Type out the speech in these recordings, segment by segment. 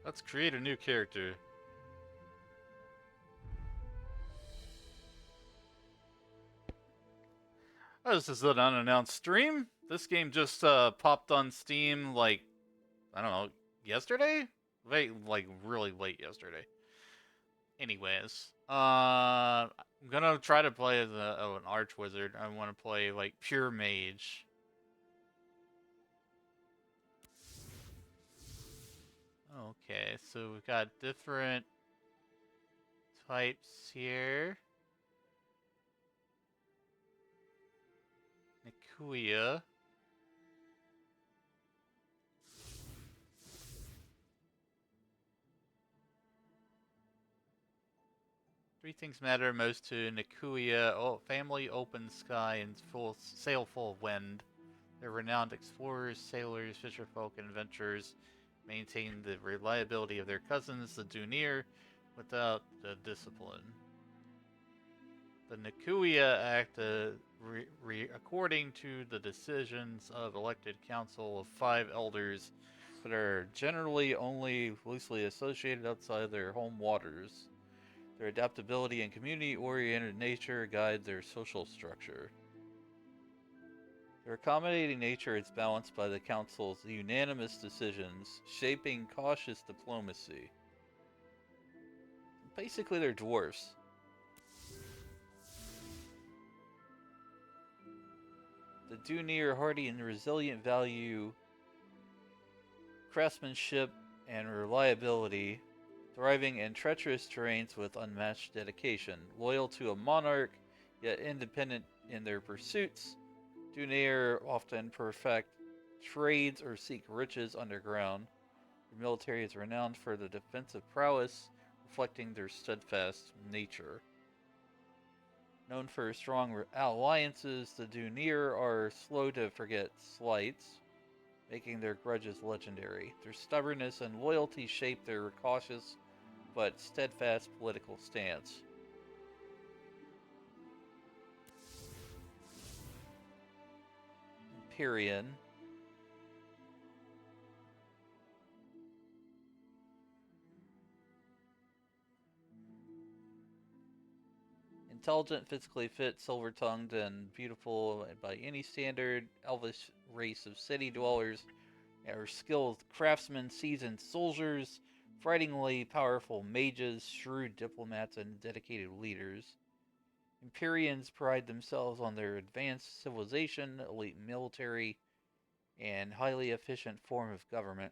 Let's create a new character. Oh, this is an unannounced stream. This game just popped on Steam like, I don't know, yesterday? Like really late yesterday. Anyways, I'm gonna try to play as an ArchWizard. I want to play like pure mage. Okay, so we've got different types here. Nikuya. Three things matter most to Nikuya: family, open sky, and sail full of wind. They're renowned explorers, sailors, fisherfolk, and adventurers. Maintain the reliability of their cousins, the Dunir, without the discipline. The Nikuya act according to the decisions of elected council of 5 elders, but are generally only loosely associated outside their home waters. Their adaptability and community-oriented nature guide their social structure. Their accommodating nature is balanced by the Council's unanimous decisions, shaping cautious diplomacy. Basically, they're dwarfs. The Dunir hardy and resilient value craftsmanship and reliability, thriving in treacherous terrains with unmatched dedication, loyal to a monarch, yet independent in their pursuits. Dunir often perfect trades or seek riches underground. Their military is renowned for the defensive prowess, reflecting their steadfast nature. Known for strong alliances, the Dunir are slow to forget slights, making their grudges legendary. Their stubbornness and loyalty shape their cautious but steadfast political stance. Empyrean. Intelligent, physically fit, silver-tongued, and beautiful by any standard, elvish race of city dwellers are skilled craftsmen, seasoned soldiers, frighteningly powerful mages, shrewd diplomats, and dedicated leaders. Empyreans pride themselves on their advanced civilization, elite military, and highly efficient form of government.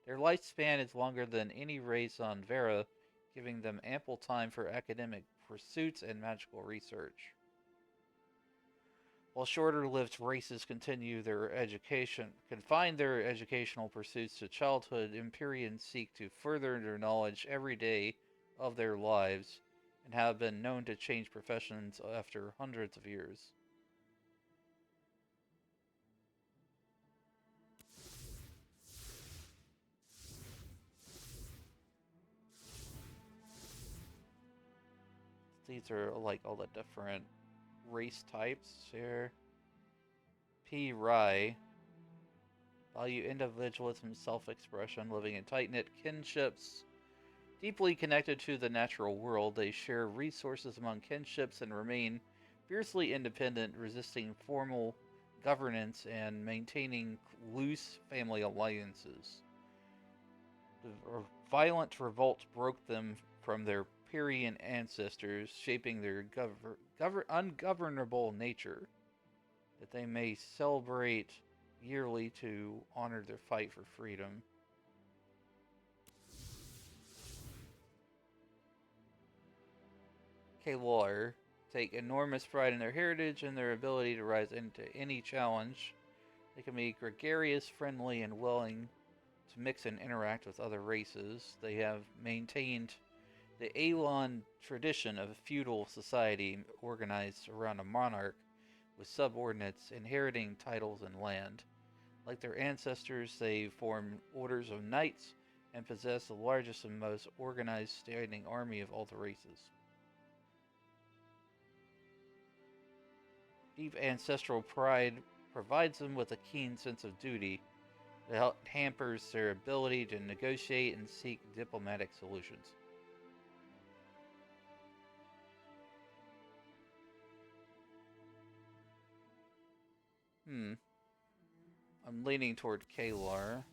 Their lifespan is longer than any race on Vera, giving them ample time for academic pursuits and magical research. While shorter-lived races confine their educational pursuits to childhood, Empyreans seek to further their knowledge every day of their lives and have been known to change professions after hundreds of years. These are like all the different race types here. P. Rye. Value individualism, self-expression, living in tight-knit kinships. Deeply connected to the natural world, they share resources among kinships and remain fiercely independent, resisting formal governance and maintaining loose family alliances. The violent revolt broke them from their Pyrrhian ancestors, shaping their ungovernable nature, that they may celebrate yearly to honor their fight for freedom. Kalar take enormous pride in their heritage and their ability to rise into any challenge. They can be gregarious, friendly, and willing to mix and interact with other races. They have maintained the Alon tradition of a feudal society organized around a monarch with subordinates inheriting titles and land. Like their ancestors, they form orders of knights and possess the largest and most organized standing army of all the races. Deep ancestral pride provides them with a keen sense of duty. It hampers their ability to negotiate and seek diplomatic solutions. I'm leaning toward Kalar.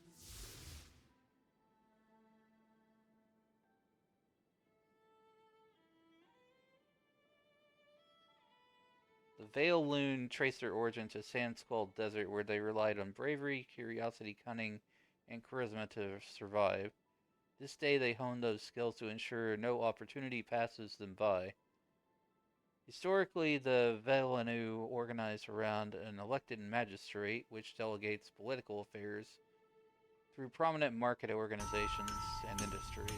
The Veil Loon traced their origin to Sand Skull Desert, where they relied on bravery, curiosity, cunning, and charisma to survive. This day they honed those skills to ensure no opportunity passes them by. Historically, the Velanu organized around an elected magistrate, which delegates political affairs through prominent market organizations and industries.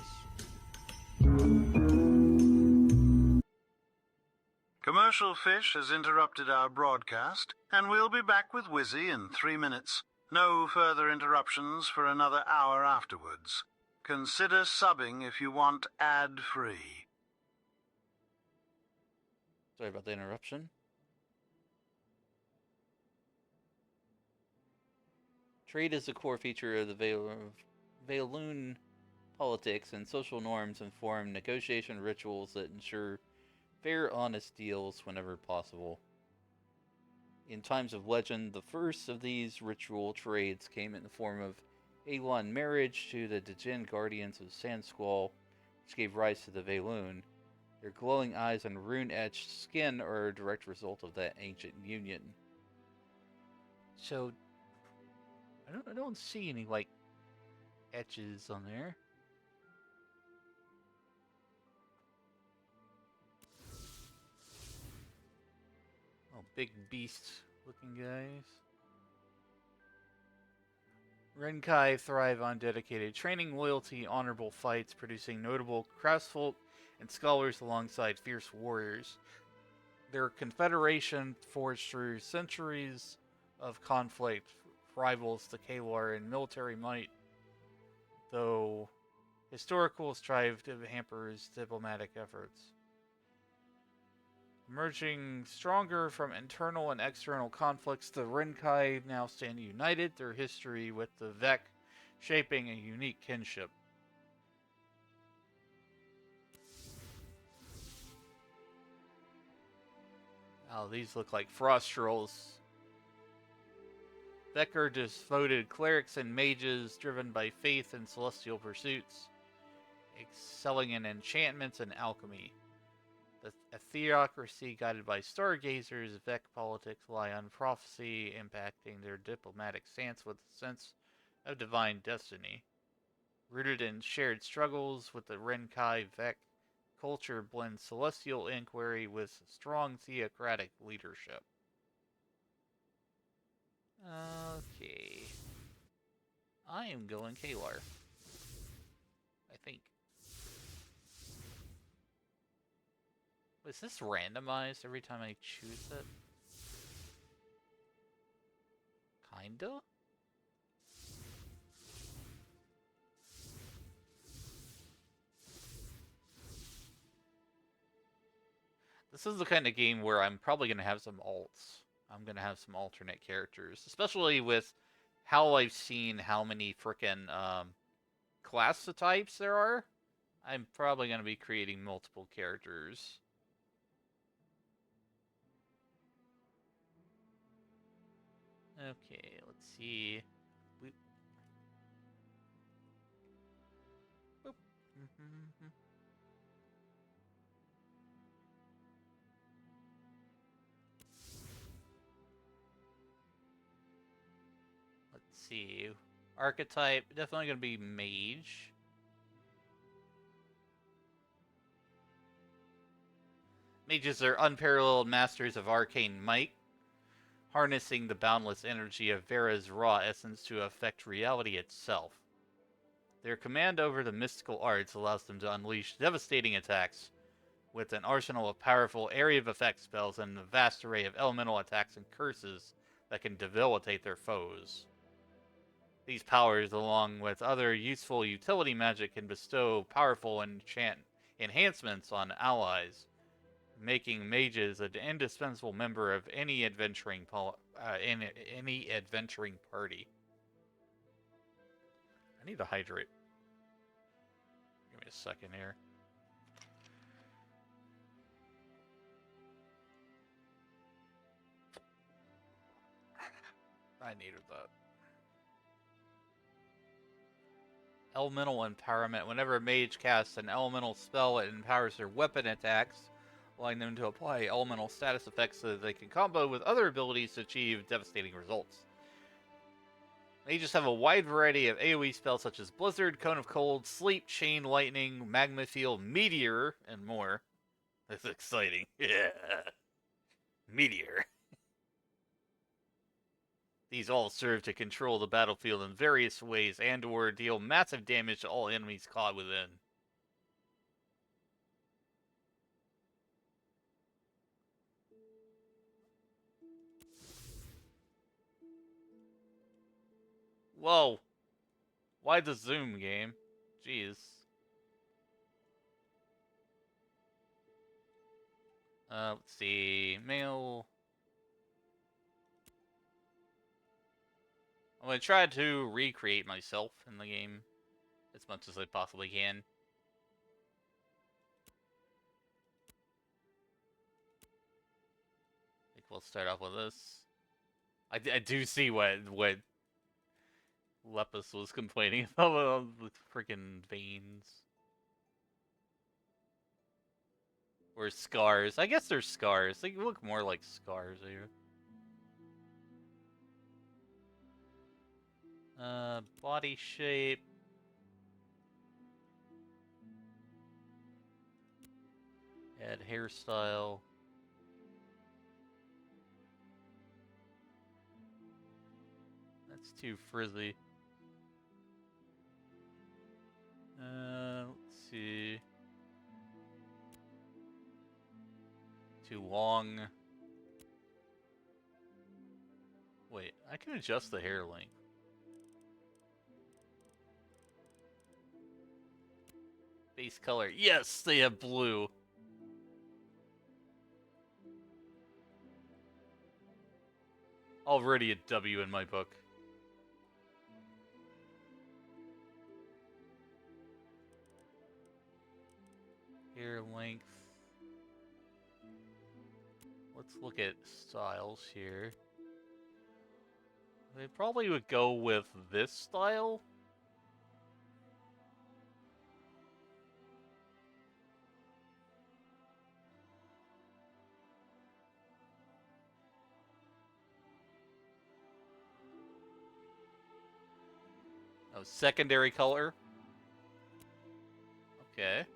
Commercial Fish has interrupted our broadcast, and we'll be back with Wizzy in 3 minutes. No further interruptions for another hour afterwards. Consider subbing if you want ad-free. Sorry about the interruption. Trade is a core feature of the Veilun politics, and social norms inform negotiation rituals that ensure fair, honest deals whenever possible. In times of legend, the first of these ritual trades came in the form of Aelon marriage to the Djinn guardians of Sand Squall, which gave rise to the Veilun. Their glowing eyes and rune-etched skin are a direct result of that ancient union. So, I don't see any, like, etches on there. Oh, big beast-looking guys. Renkai thrive on dedicated training, loyalty, honorable fights, producing notable craftsfolk and scholars alongside fierce warriors. Their confederation, forged through centuries of conflict, rivals the Kalar in military might, though historical strife hampers diplomatic efforts. Emerging stronger from internal and external conflicts, the Renkai now stand united, their history with the Vek shaping a unique kinship. Oh, these look like frost trolls. Vek are devoted clerics and mages driven by faith and celestial pursuits, excelling in enchantments and alchemy. A theocracy guided by stargazers, Vek politics lie on prophecy, impacting their diplomatic stance with a sense of divine destiny. Rooted in shared struggles with the Renkai, Vek culture blends celestial inquiry with strong theocratic leadership. Okay. I am going Kalar. I think. Is this randomized every time I choose it? Kinda? This is the kind of game where I'm probably going to have some alts. I'm going to have some alternate characters. Especially with how I've seen how many frickin' class types there are. I'm probably going to be creating multiple characters. Okay, let's see. Boop. Boop. Let's see. Archetype, definitely going to be mage. Mages are unparalleled masters of arcane might, harnessing the boundless energy of Vera's raw essence to affect reality itself. Their command over the mystical arts allows them to unleash devastating attacks with an arsenal of powerful area of effect spells and a vast array of elemental attacks and curses that can debilitate their foes. These powers, along with other useful utility magic, can bestow powerful enhancements on allies, making mages an indispensable member of any adventuring party. I need to hydrate. Give me a second here. I needed that. Elemental empowerment. Whenever a mage casts an elemental spell, it empowers their weapon attacks, allowing them to apply elemental status effects so that they can combo with other abilities to achieve devastating results. Mages have a wide variety of AoE spells such as Blizzard, Cone of Cold, Sleep, Chain Lightning, Magma Field, Meteor, and more. That's exciting. Yeah. Meteor. These all serve to control the battlefield in various ways and or deal massive damage to all enemies caught within. Whoa. Why the zoom game? Jeez. Let's see. Mail. I'm gonna try to recreate myself in the game as much as I possibly can. I think we'll start off with this. I do see what Lepus was complaining about the freaking veins. Or scars. I guess they're scars. They look more like scars here. Body shape. Add hairstyle. That's too frizzy. Let's see. Too long. Wait, I can adjust the hair length. Base color. Yes, they have blue. Already a W in my book. Hair length. Let's look at styles here. They probably would go with this style. Oh, secondary color. Okay.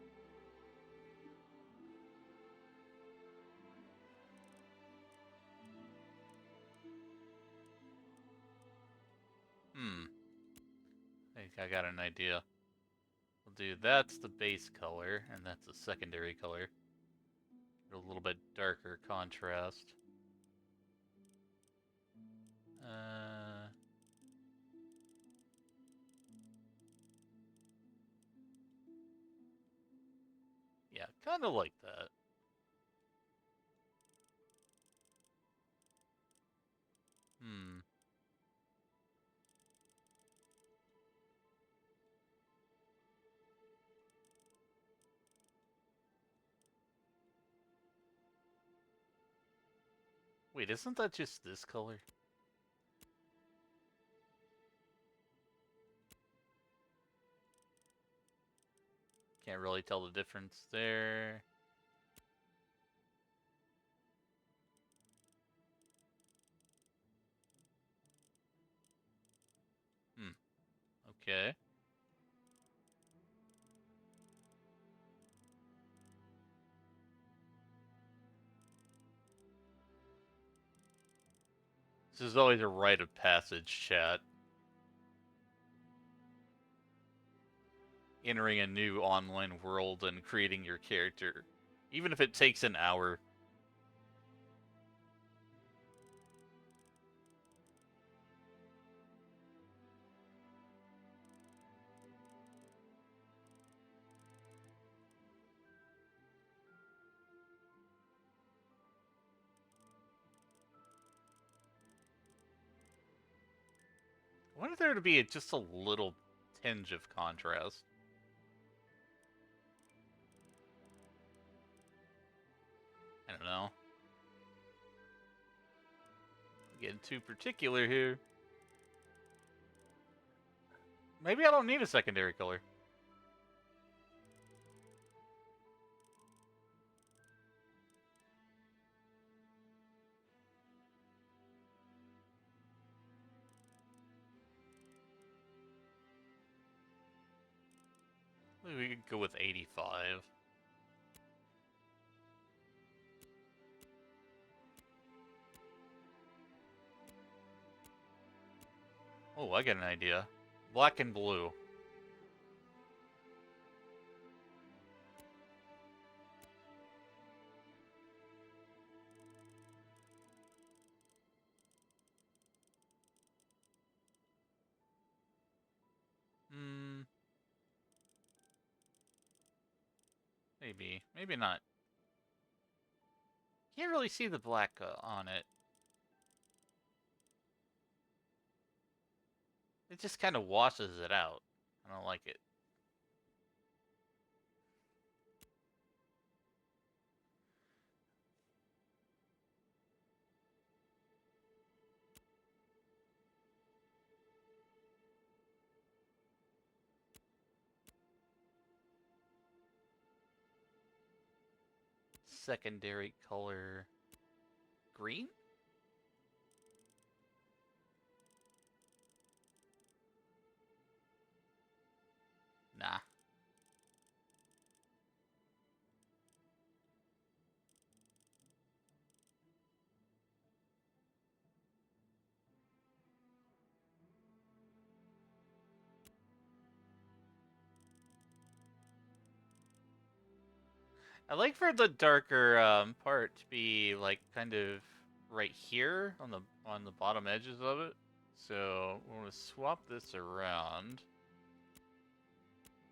I think I got an idea. We'll do that's the base color, and that's the secondary color. A little bit darker contrast. Yeah, kind of like that. Wait, isn't that just this color? Can't really tell the difference there. Okay. This is always a rite of passage, chat. Entering a new online world and creating your character. Even if it takes an hour. I wanted there to be just a little tinge of contrast. I don't know. Getting too particular here. Maybe I don't need a secondary color. Maybe we could go with 85. Oh, I got an idea. Black and blue. Maybe. Maybe not. Can't really see the black on it. It just kind of washes it out. I don't like it. Secondary color green? Nah. I like for the darker part to be like kind of right here on the bottom edges of it. So we're gonna swap this around.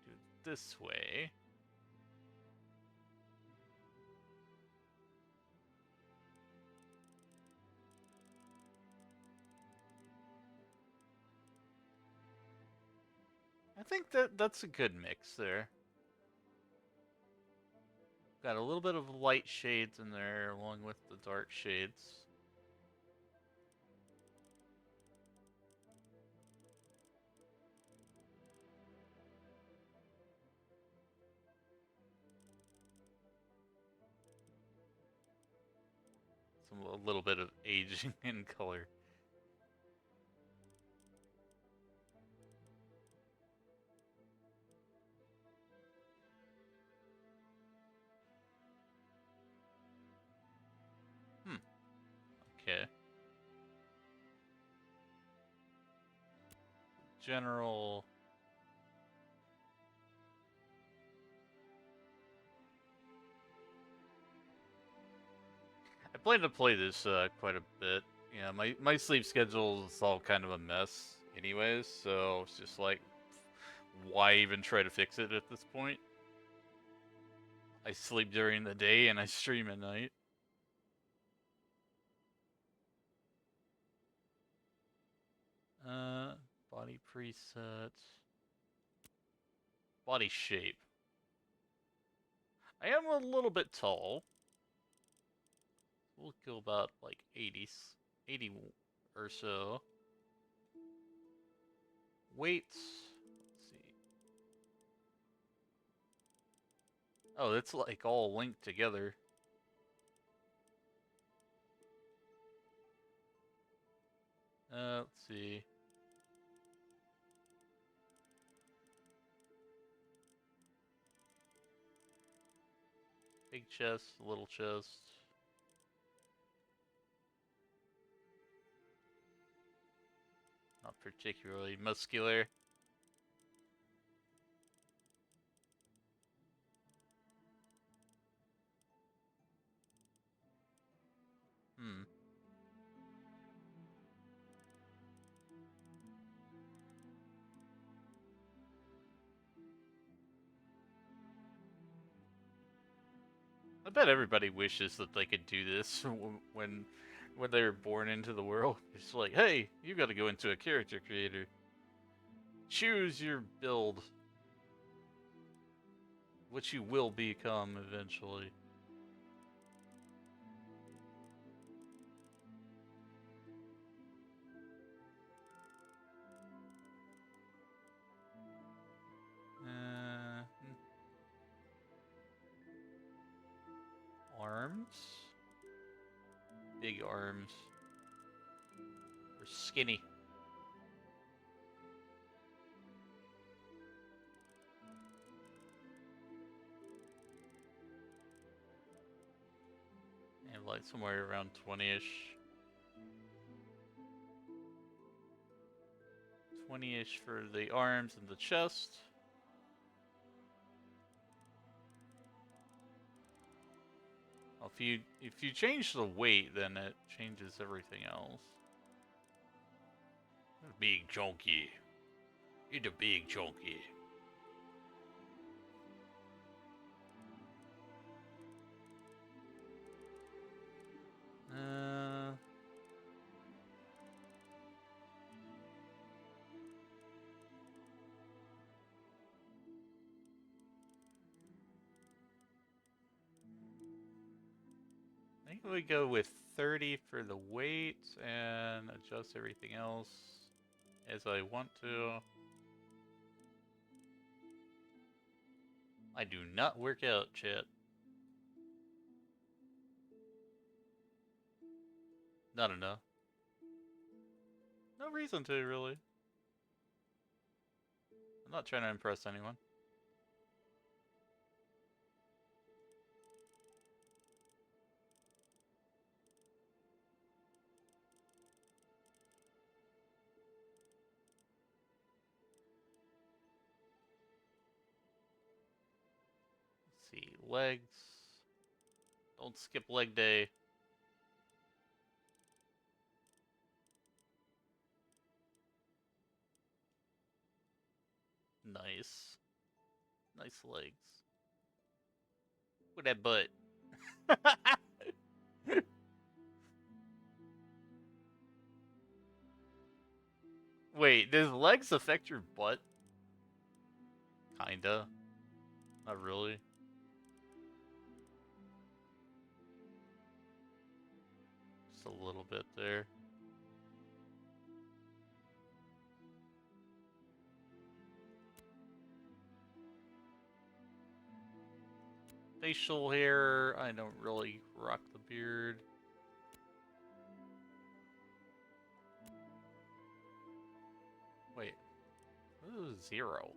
Do it this way. I think that's a good mix there. Got a little bit of light shades in there along with the dark shades. A little bit of aging in color. Okay. General. I plan to play this quite a bit. Yeah, my sleep schedule is all kind of a mess anyways, so it's just like, why even try to fix it at this point? I sleep during the day and I stream at night. Body preset. Body shape. I am a little bit tall. We'll go about like 80 or so. Weight. Let's see. Oh, it's like all linked together. Let's see. Big chest, little chest. Not particularly muscular. I bet everybody wishes that they could do this when they were born into the world. It's like, hey, you got to go into a character creator. Choose your build. Which you will become eventually. Arms? Big arms. Or skinny. And like somewhere around 20-ish. 20-ish for the arms and the chest. Well, if you change the weight, then it changes everything else. Big chunky. You're the big chunky. I think we go with 30 for the weight and adjust everything else as I want to. I do not work out, chat. Not enough. No reason to, really. I'm not trying to impress anyone. Let's see, legs. Don't skip leg day. Nice. Nice legs. Look at that butt. Wait, does legs affect your butt? Kinda. Not really. Just a little bit there. Facial hair, I don't really rock the beard. Wait, ooh, 0.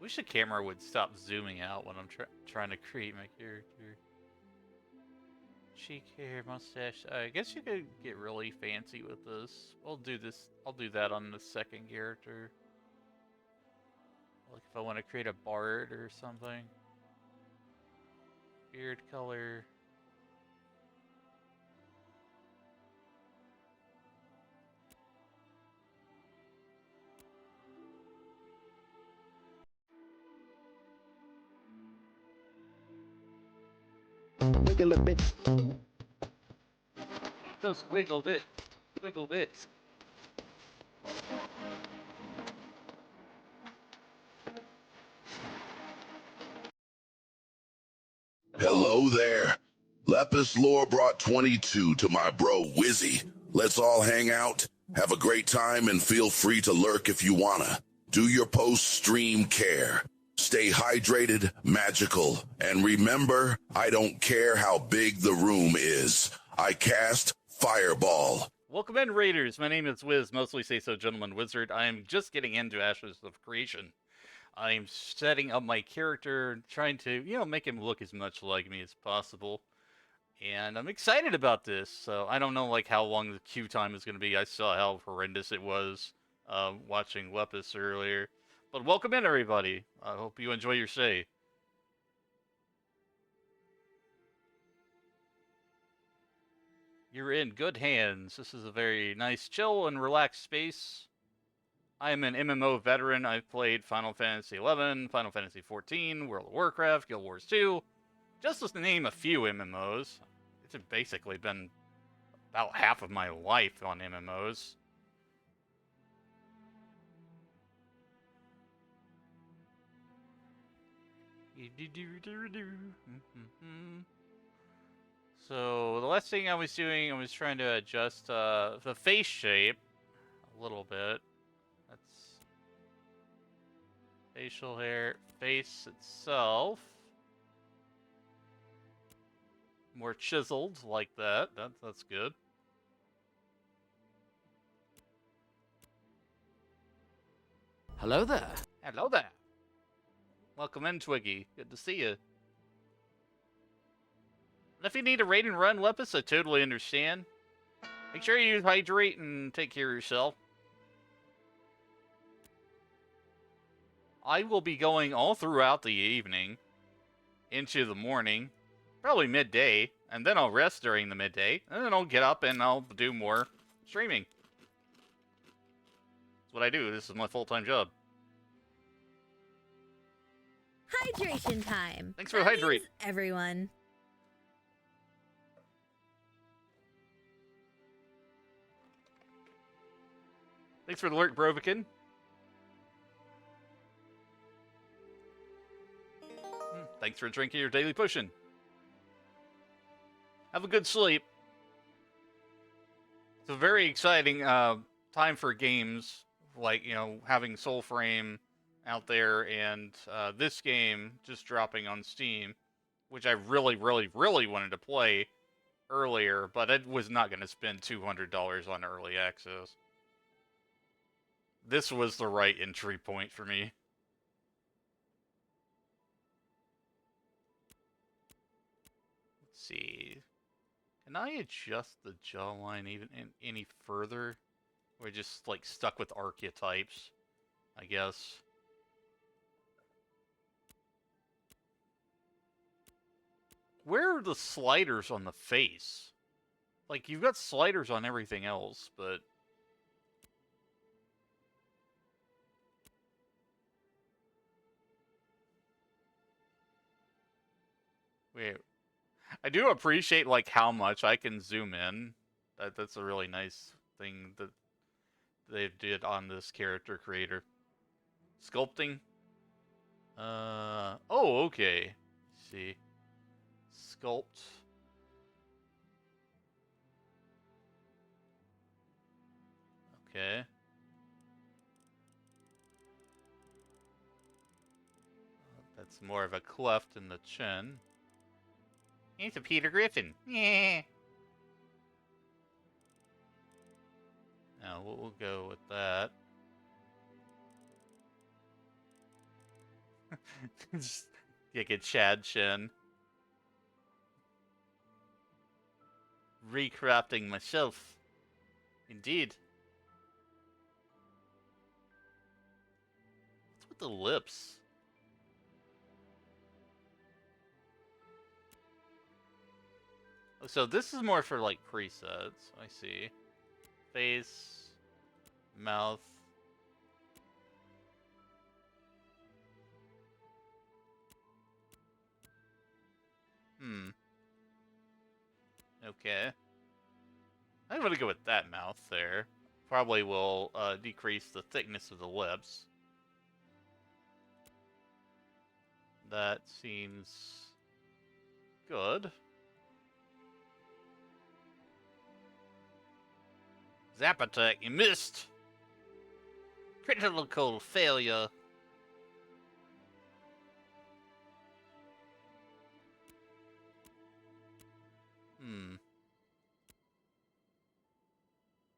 Wish the camera would stop zooming out when I'm trying to create my character. Cheek hair, mustache. I guess you could get really fancy with this. I'll do this. I'll do that on the second character. Like if I want to create a bard or something. Beard color. Wiggle a bit. Just wiggle it. Wiggle it. Hello there. Lepus Lore brought 22 to my bro Wizzy. Let's all hang out, have a great time, and feel free to lurk if you wanna. Do your post-stream care. Stay hydrated, magical, and remember, I don't care how big the room is. I cast Fireball. Welcome in, Raiders. My name is Wiz, mostly say so gentleman wizard. I am just getting into Ashes of Creation. I'm setting up my character, trying to, make him look as much like me as possible. And I'm excited about this. So I don't know, like, how long the queue time is going to be. I saw how horrendous it was watching Lepus earlier. But welcome in, everybody. I hope you enjoy your stay. You're in good hands. This is a very nice, chill, and relaxed space. I'm an MMO veteran. I've played Final Fantasy XI, Final Fantasy XIV, World of Warcraft, Guild Wars 2, just to name a few MMOs. It's basically been about half of my life on MMOs. So the last thing I was doing, I was trying to adjust the face shape a little bit. That's facial hair, face itself. More chiseled like that. That's good. Hello there. Hello there. Welcome in, Twiggy. Good to see you. And if you need a raid and run, Lepus, I totally understand. Make sure you hydrate and take care of yourself. I will be going all throughout the evening, into the morning, probably midday, and then I'll rest during the midday, and then I'll get up and I'll do more streaming. That's what I do. This is my full-time job. Hydration time. Thanks for That hydrate. means everyone. Thanks for the alert, Brovikin. Thanks for drinking your daily potion. Have a good sleep. It's a very exciting time for games, like, you know, having Soulframe out there and this game just dropping on Steam, which I really, really, really wanted to play earlier, but I was not going to spend $200 on early access. This was the right entry point for me. Let's see. Can I adjust the jawline even any further? We're just like stuck with archetypes, I guess. Where are the sliders on the face? Like, you've got sliders on everything else, but... Wait. I do appreciate, like, how much I can zoom in. That's a really nice thing that they did on this character creator. Sculpting. Oh, okay. Let's see. Sculpt. Okay. That's more of a cleft in the chin. It's a Peter Griffin. Yeah. Now we'll go with that. Just get a Chad chin. Recrafting myself. Indeed. What's with the lips? Oh, so this is more for like presets. I see. Face, mouth. Okay. I'm gonna go with that mouth there. Probably will decrease the thickness of the lips. That seems good. Zap attack, you missed! Critical failure.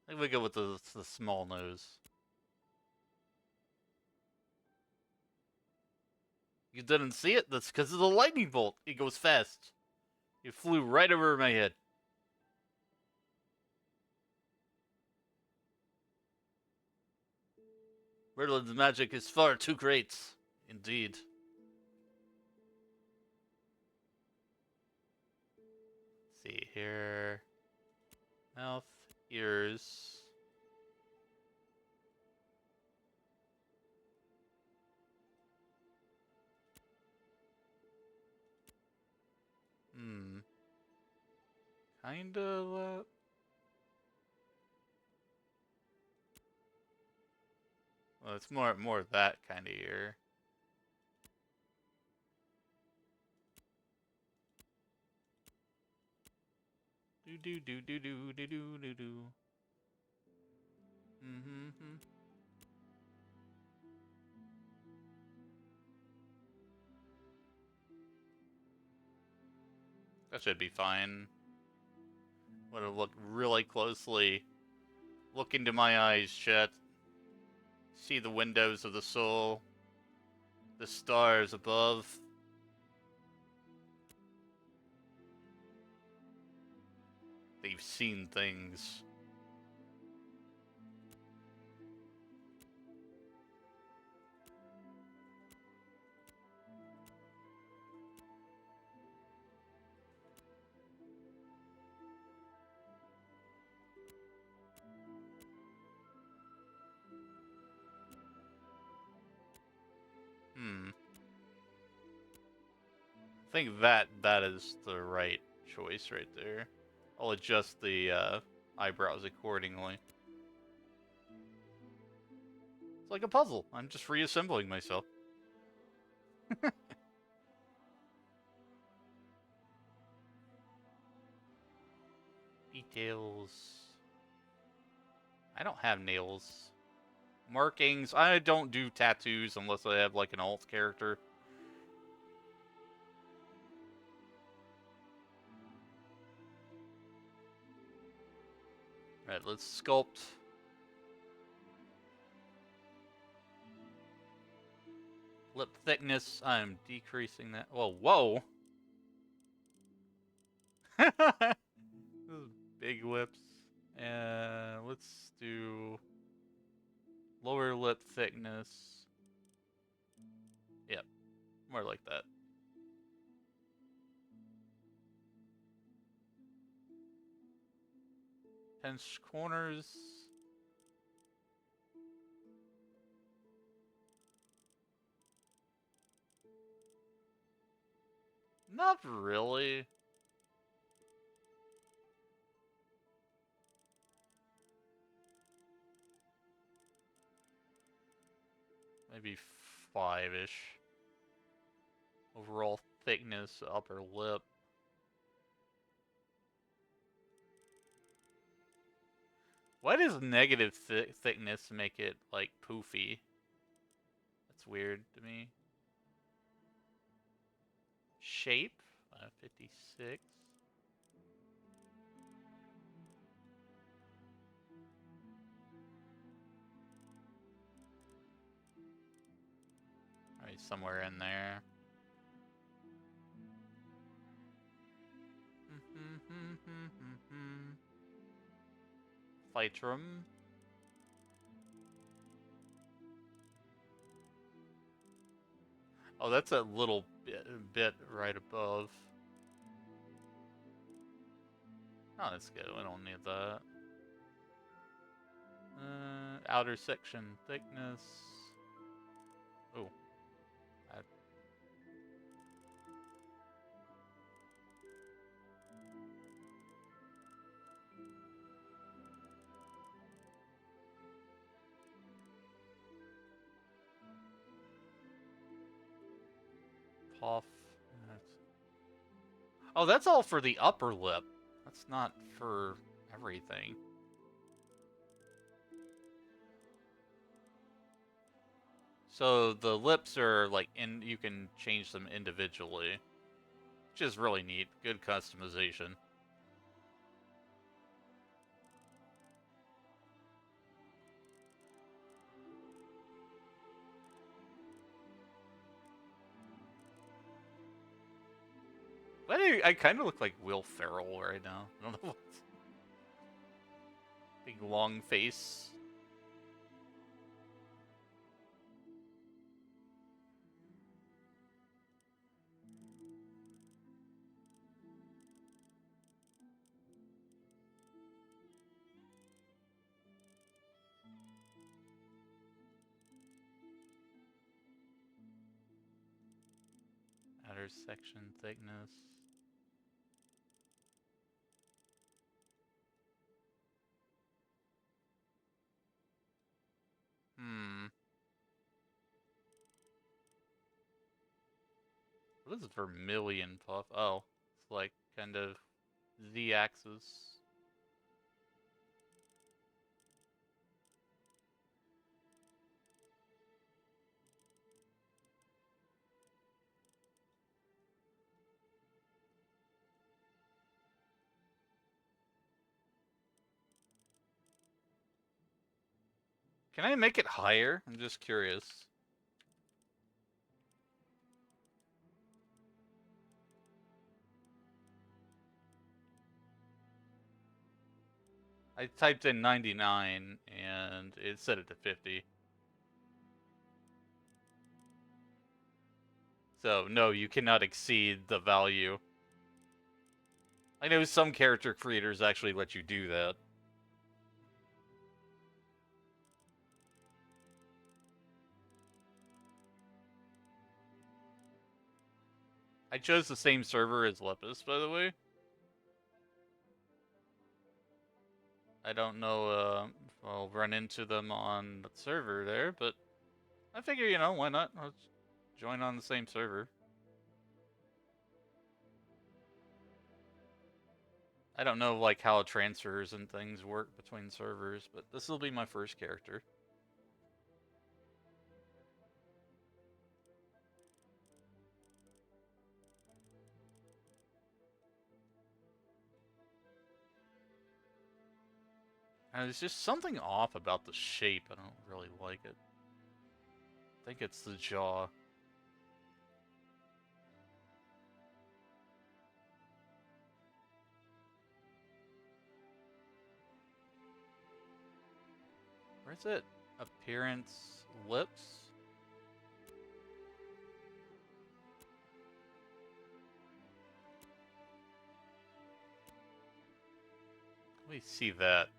I think we go with the small nose. You didn't see it? That's because of the lightning bolt. It goes fast. It flew right over my head. Merlin's magic is far too great. Indeed. Let's see here. Mouth, ears. kinda. Well, it's more of that kind of ear. Do do do do do do do do do. Mm-hmm. That should be fine. Want to look really closely. Look into my eyes, Chet. See the windows of the soul. The stars above. They've seen things. I think that is the right choice right there. I'll adjust the eyebrows accordingly. It's like a puzzle. I'm just reassembling myself. Details. I don't have nails. Markings. I don't do tattoos unless I have like an alt character. Alright, let's sculpt. Lip thickness. I'm decreasing that. Whoa, whoa! Big lips. Let's do lower lip thickness. Yep, more like that. Pinch corners. Not really. Maybe 5-ish. Overall thickness, upper lip. Why does negative thickness make it, like, poofy? That's weird to me. Shape? 56. Alright, somewhere in there. Phytrum. Oh, that's a little bit right above. Oh, that's good. We don't need that. Outer section thickness. Oh. Puff. Oh, that's all for the upper lip. That's not for everything. So the lips are like you can change them individually, which is really neat. Good customization. But I kind of look like Will Ferrell right now. I don't know what. Big long face. Outer section thickness. What is vermilion puff? Oh, it's like kind of Z-axis. Can I make it higher? I'm just curious. I typed in 99 and it set it to 50. So, no, you cannot exceed the value. I know some character creators actually let you do that. I chose the same server as Lepus, by the way. I don't know if I'll run into them on the server there, but I figure, you know, why not? Let's join on the same server. I don't know, like, how transfers and things work between servers, but this will be my first character. And there's just something off about the shape. I don't really like it. I think it's the jaw. Where's it? Appearance, lips? Let me see that.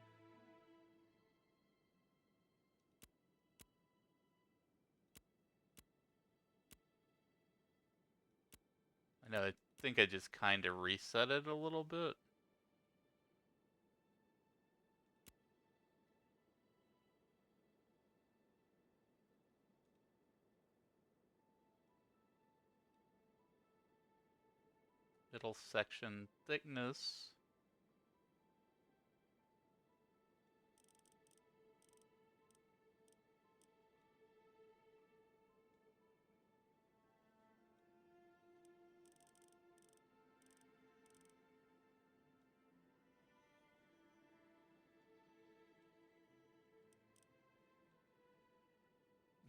I know, I think I just kind of reset it a little bit. Middle section thickness.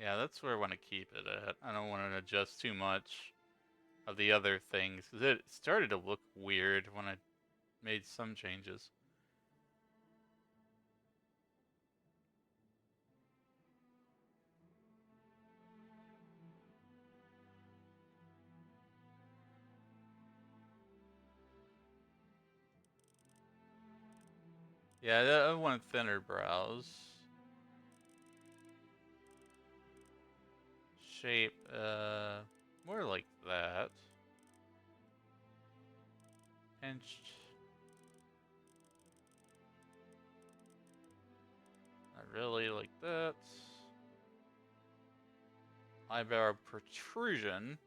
Yeah, that's where I want to keep it at. I don't want to adjust too much of the other things, because it started to look weird when I made some changes. Yeah, I want thinner brows. Shape, more like that. Pinched. Not really like that. Eyebrow protrusion.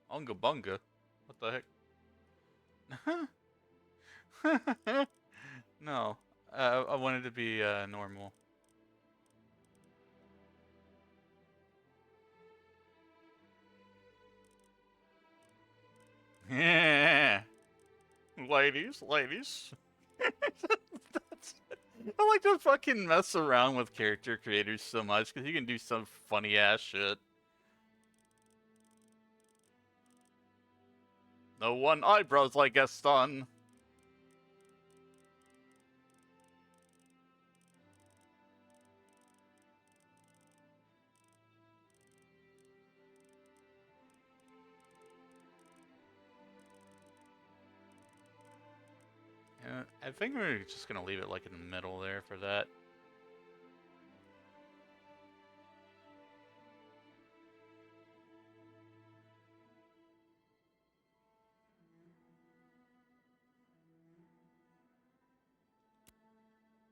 Unga bunga. What the heck? No. I wanted to be normal. Yeah. Ladies. I like to fucking mess around with character creators so much because you can do some funny ass shit. No one eyebrows like Gaston. Yeah, I think we're just gonna leave it like in the middle there for that.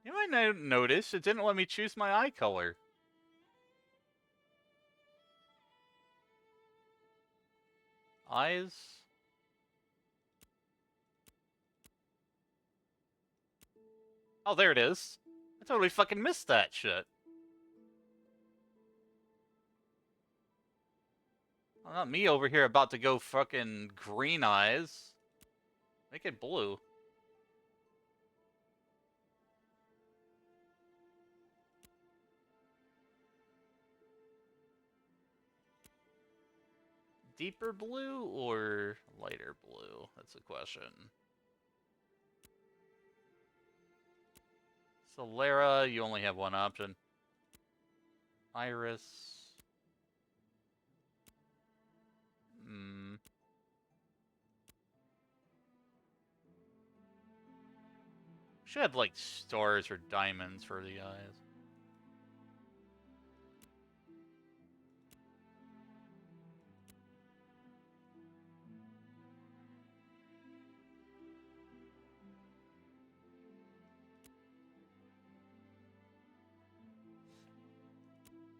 You might notice it didn't let me choose my eye color. Eyes? Oh, there it is. I totally fucking missed that shit. Well, not me over here about to go fucking green eyes. Make it blue. Deeper blue or lighter blue? That's the question. Solera, you only have one option. Iris. Should have like stars or diamonds for the eyes.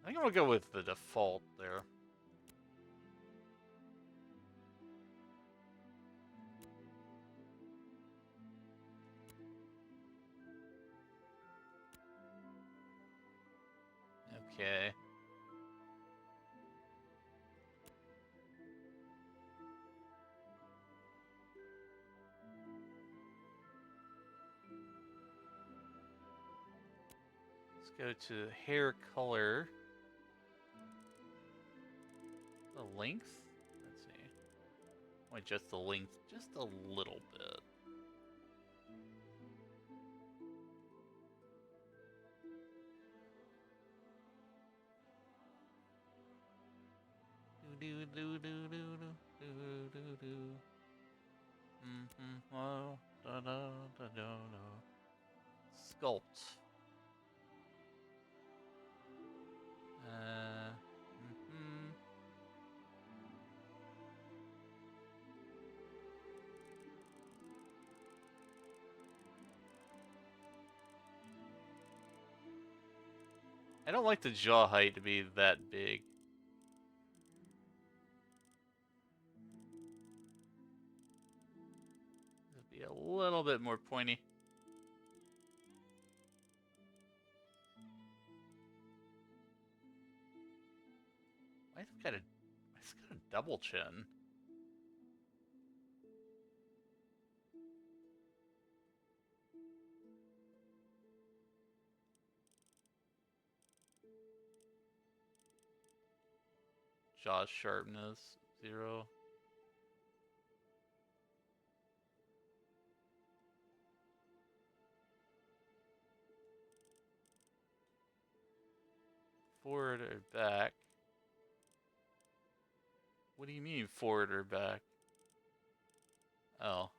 I think I'm gonna go with the default there. Okay. Let's go to hair color. The length? Let's see. Wait, just the length, just a little bit. Do do do do do do do do. Oh, da da da da da. Sculpt. I don't like the jaw height to be that big. It'd be a little bit more pointy. Why it's got a double chin? Jaw sharpness 0. Forward or back? What do you mean forward or back? Oh,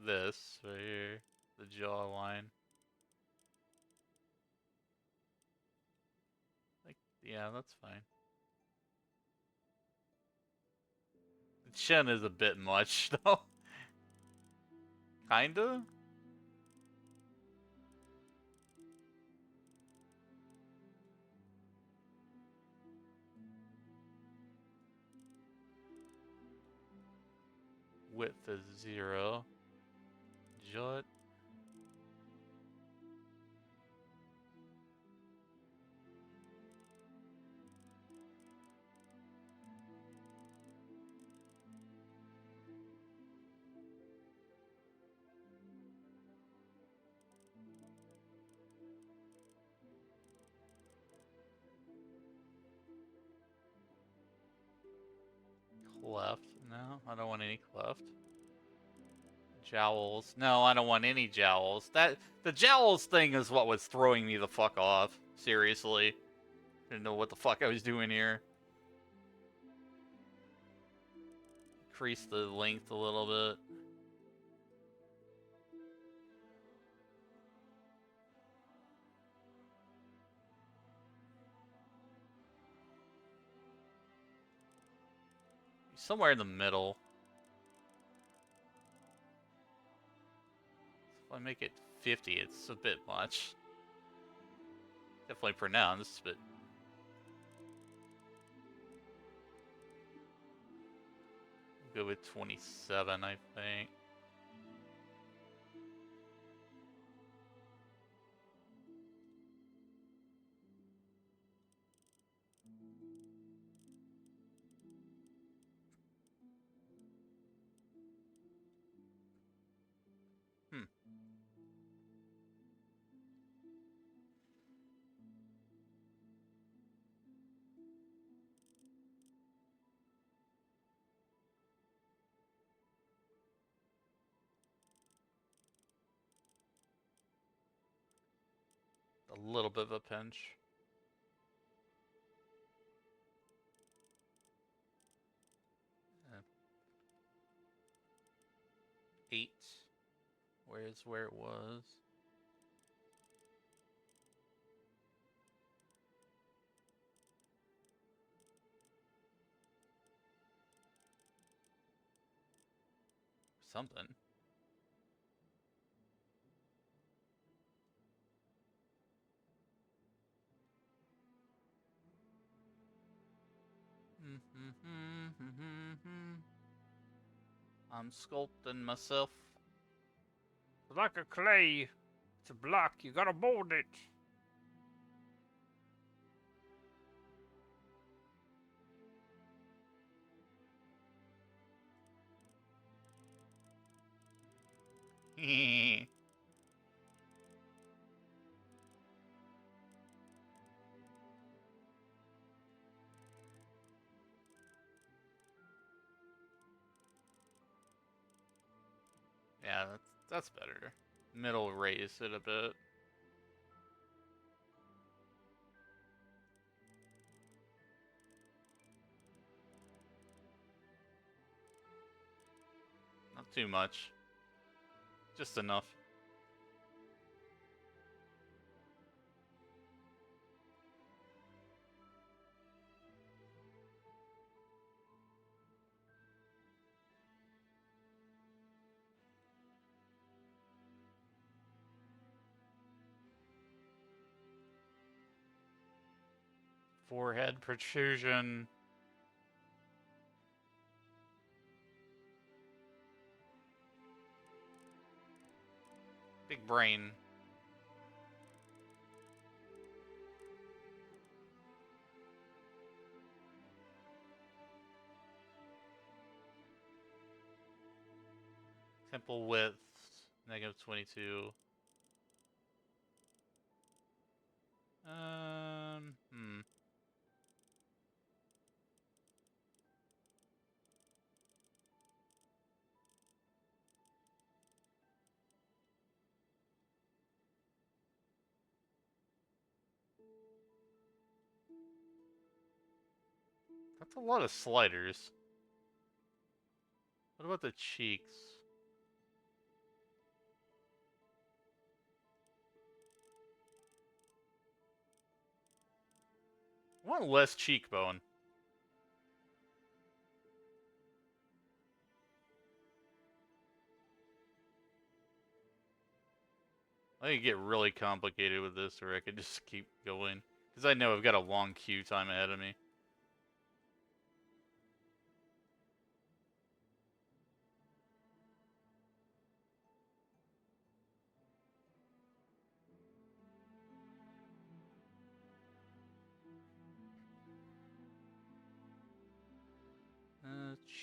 this right here, the jaw line. Like, yeah, that's fine. The chin is a bit much, though. Kinda? Width is 0. Jut. Cleft. No, I don't want any cleft. Jowls. No, I don't want any jowls. The jowls thing is what was throwing me the fuck off. Seriously. Didn't know what the fuck I was doing here. Increase the length a little bit. Somewhere in the middle. If I make it 50, it's a bit much. Definitely pronounced, but... Go with 27, I think. Hmm. A little bit of a pinch. Uh, 8. Where's where it was? Something. I'm sculpting myself. Like a clay. It's a block. You gotta mold it. Yeah, that's better. Middle raise it a bit. Not too much. Just enough. Forehead protrusion. Big brain. Temple width, -22. Hmm. That's a lot of sliders. What about the cheeks? I want less cheekbone. I could get really complicated with this, or I could just keep going. Because I know I've got a long queue time ahead of me.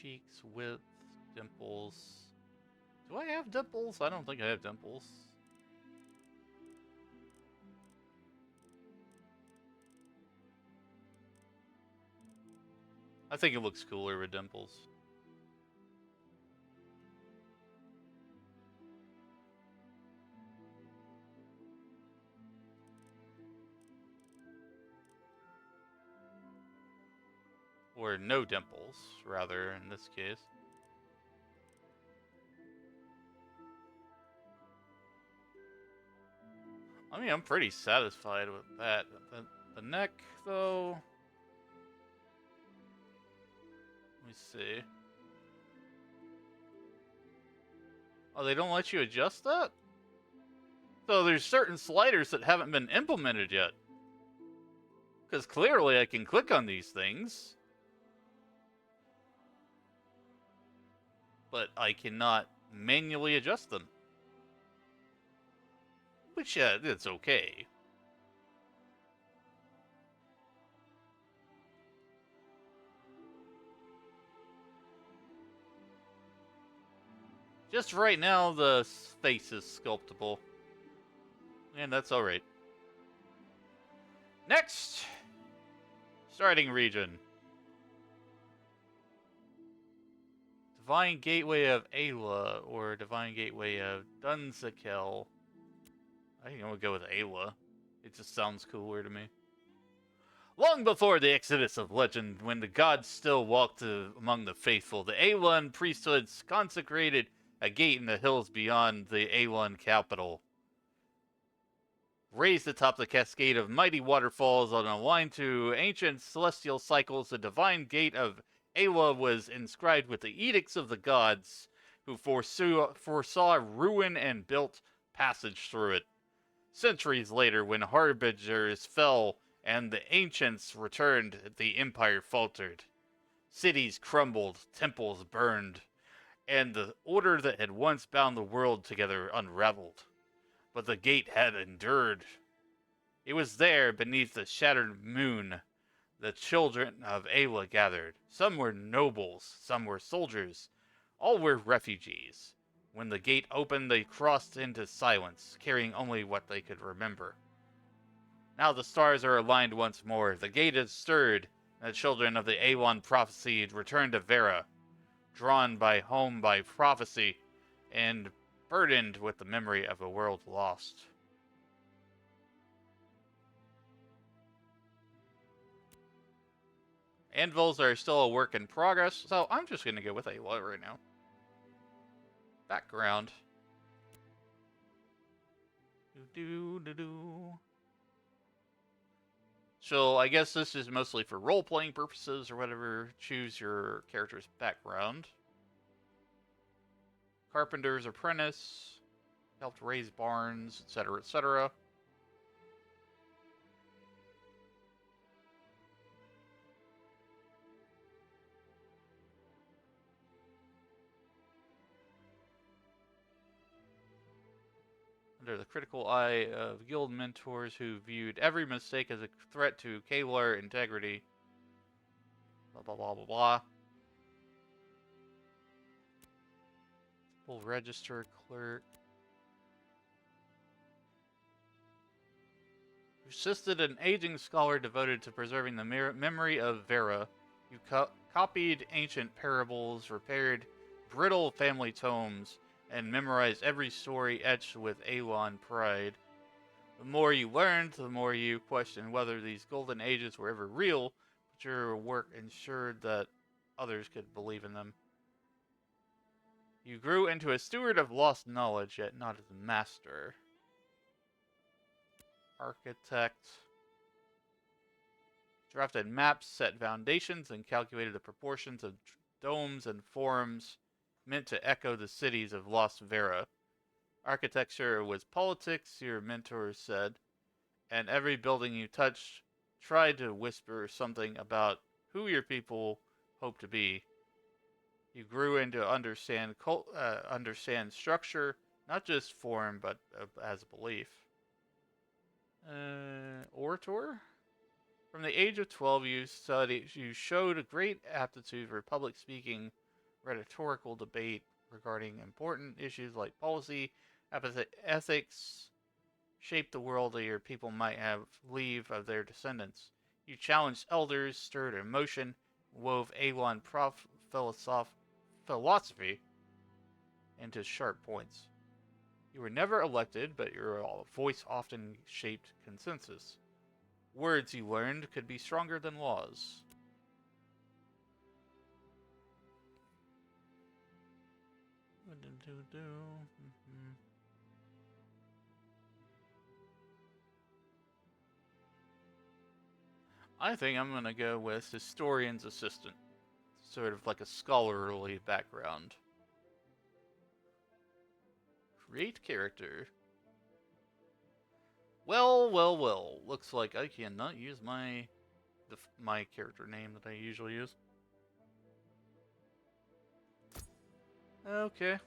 Cheeks, width, dimples. Do I have dimples? I don't think I have dimples. I think it looks cooler with dimples. Or no dimples, rather, in this case. I mean, I'm pretty satisfied with that. The neck, though... Let me see. Oh, they don't let you adjust that? So there's certain sliders that haven't been implemented yet. Because clearly I can click on these things. but I cannot manually adjust them. Which, it's okay. Just right now, the face is sculptable. And that's alright. Next! Starting region. Divine Gateway of Ayla, or Divine Gateway of Dunsakel. I think I'm gonna go with Ayla. It just sounds cooler to me. Long before the exodus of legend, when the gods still walked among the faithful, the Aelon priesthoods consecrated a gate in the hills beyond the Aelon capital. Raised atop the cascade of mighty waterfalls on a line to ancient celestial cycles, the divine gate of Ayla was inscribed with the edicts of the gods, who foresaw ruin and built passage through it. Centuries later, when harbingers fell and the ancients returned, the empire faltered. Cities crumbled, temples burned, and the order that had once bound the world together unraveled. But the gate had endured. It was there, beneath the shattered moon, the children of Ayla gathered. Some were nobles, some were soldiers, all were refugees. When the gate opened, they crossed into silence, carrying only what they could remember. Now the stars are aligned once more. The gate is stirred, and the children of the Aelon prophesied return to Vera, drawn by home by prophecy, and burdened with the memory of a world lost. Anvils are still a work in progress, so I'm just going to go with Ayla right now. Background. So I guess this is mostly for role-playing purposes or whatever. Choose your character's background. Carpenter's apprentice. Helped raise barns, etc., etc. Under the critical eye of guild mentors who viewed every mistake as a threat to Kalar integrity. Blah, blah, blah, blah, blah. Full register clerk. You assisted an aging scholar devoted to preserving the memory of Vera. You copied ancient parables, repaired brittle family tomes, and memorized every story etched with Aelon pride. The more you learned, the more you questioned whether these golden ages were ever real, but your work ensured that others could believe in them. You grew into a steward of lost knowledge, yet not as a master. Architect. Drafted maps, set foundations, and calculated the proportions of domes and forums meant to echo the cities of Lost Vera. Architecture was politics, your mentor said, and every building you touched tried to whisper something about who your people hope to be. You grew into understand structure, not just form, but as belief. Orator? From the age of 12, you showed a great aptitude for public speaking, rhetorical debate regarding important issues like policy, ethics, shaped the world that your people might have leave of their descendants. You challenged elders, stirred emotion, wove Aelon philosophy into sharp points. You were never elected, but your voice often shaped consensus. Words, you learned, could be stronger than laws. I think I'm gonna go with historian's assistant. Sort of like a scholarly background. Create character. Well, well, well. Looks like I cannot use my character name that I usually use. Okay.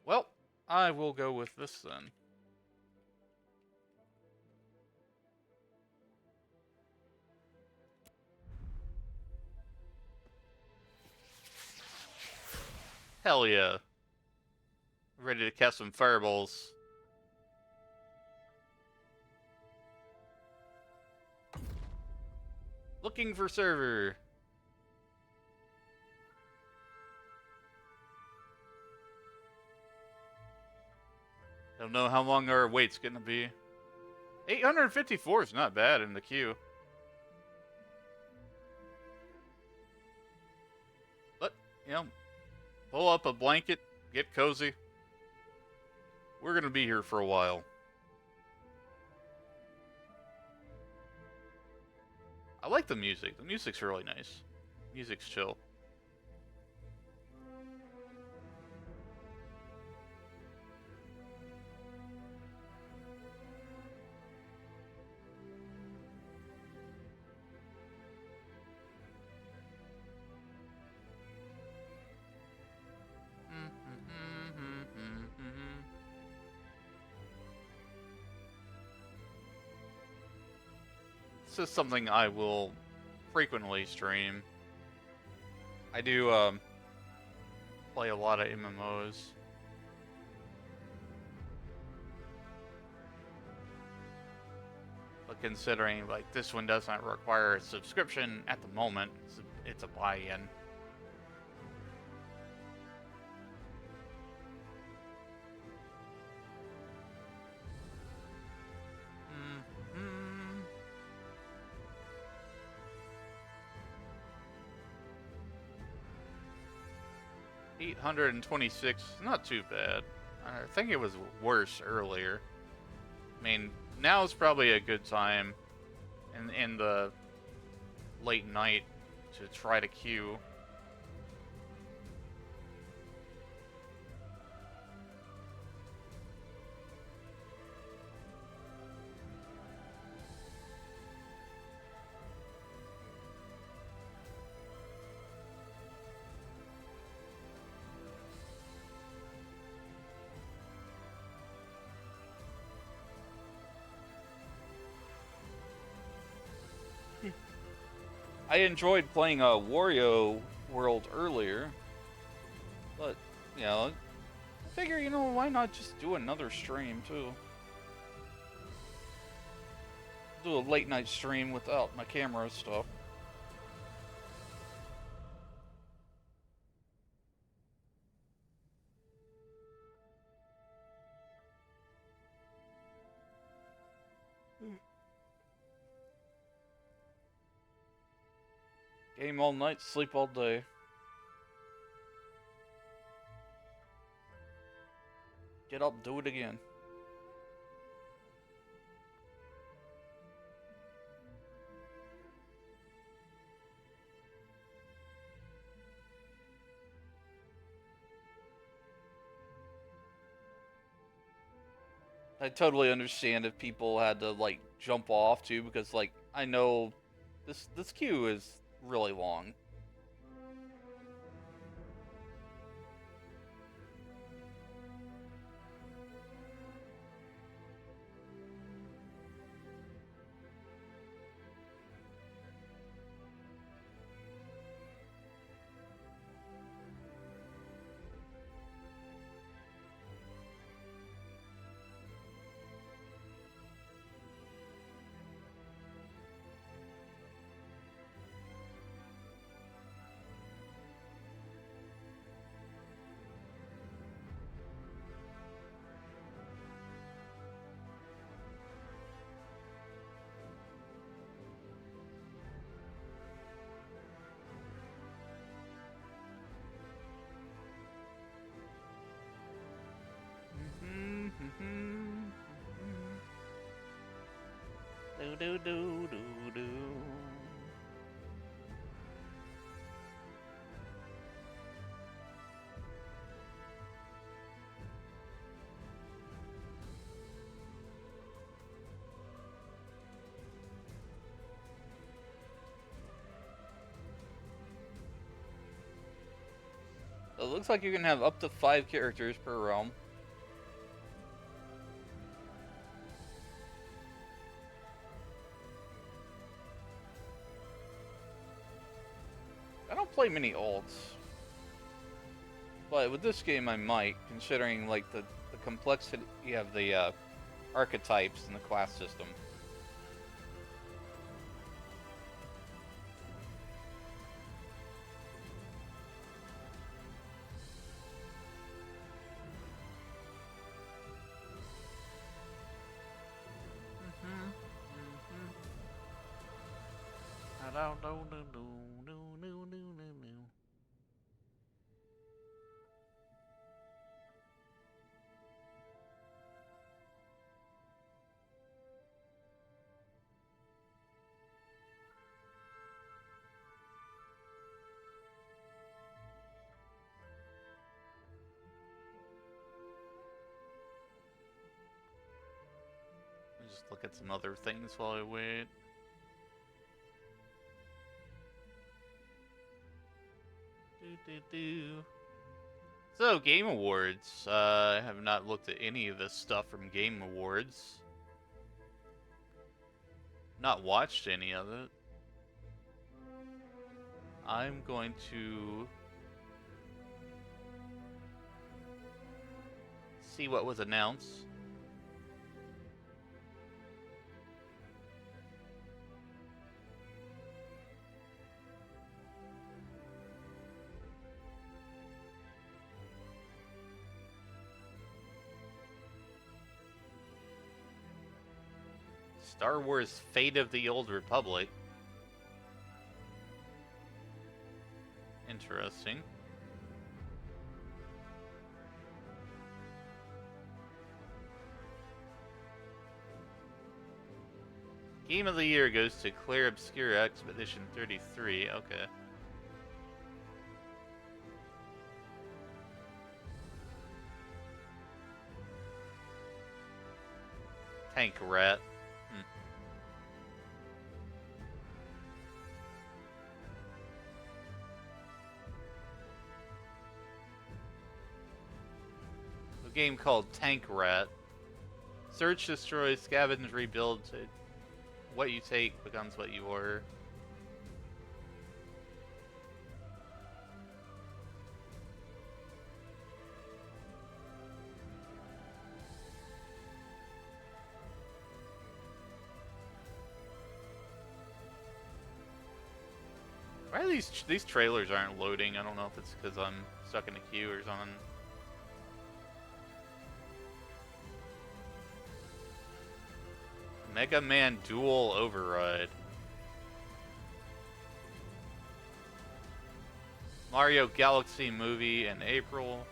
Well, I will go with this then. Hell yeah. Ready to cast some fireballs. Looking for server. Don't know how long our wait's gonna be. 854 is not bad in the queue. But, you know, pull up a blanket, get cozy. We're gonna be here for a while. I like the music. The music's really nice. Music's chill. This is something I will frequently stream. I do play a lot of MMOs. But considering like this one doesn't require a subscription at the moment, it's a buy-in. $826, not too bad. I think it was worse earlier. I mean, now is probably a good time in the late night to try to queue. I enjoyed playing a Wario World earlier, but, you know, I figure, you know, why not just do another stream, too? Do a late night stream without my camera stuff. Game all night, sleep all day. Get up, do it again. I totally understand if people had to like jump off too, because like I know this queue is really long. Do do do do do. It looks like you can have up to 5 characters per realm. I don't play many alts. But with this game I might, considering like the complexity of the archetypes in the class system. Just look at some other things while I wait. So, Game Awards. I have not looked at any of this stuff from Game Awards. Not watched any of it. I'm going to see what was announced. Star Wars Fate of the Old Republic. Interesting. Game of the Year goes to Claire Obscura Expedition 33. Okay. Tank Rat. A game called Tank Rat. Search, destroy, scavenge, rebuild. What you take becomes what you are. Why are these trailers aren't loading? I don't know if it's because I'm stuck in a queue or something. Mega Man Dual Override. Mario Galaxy movie in April.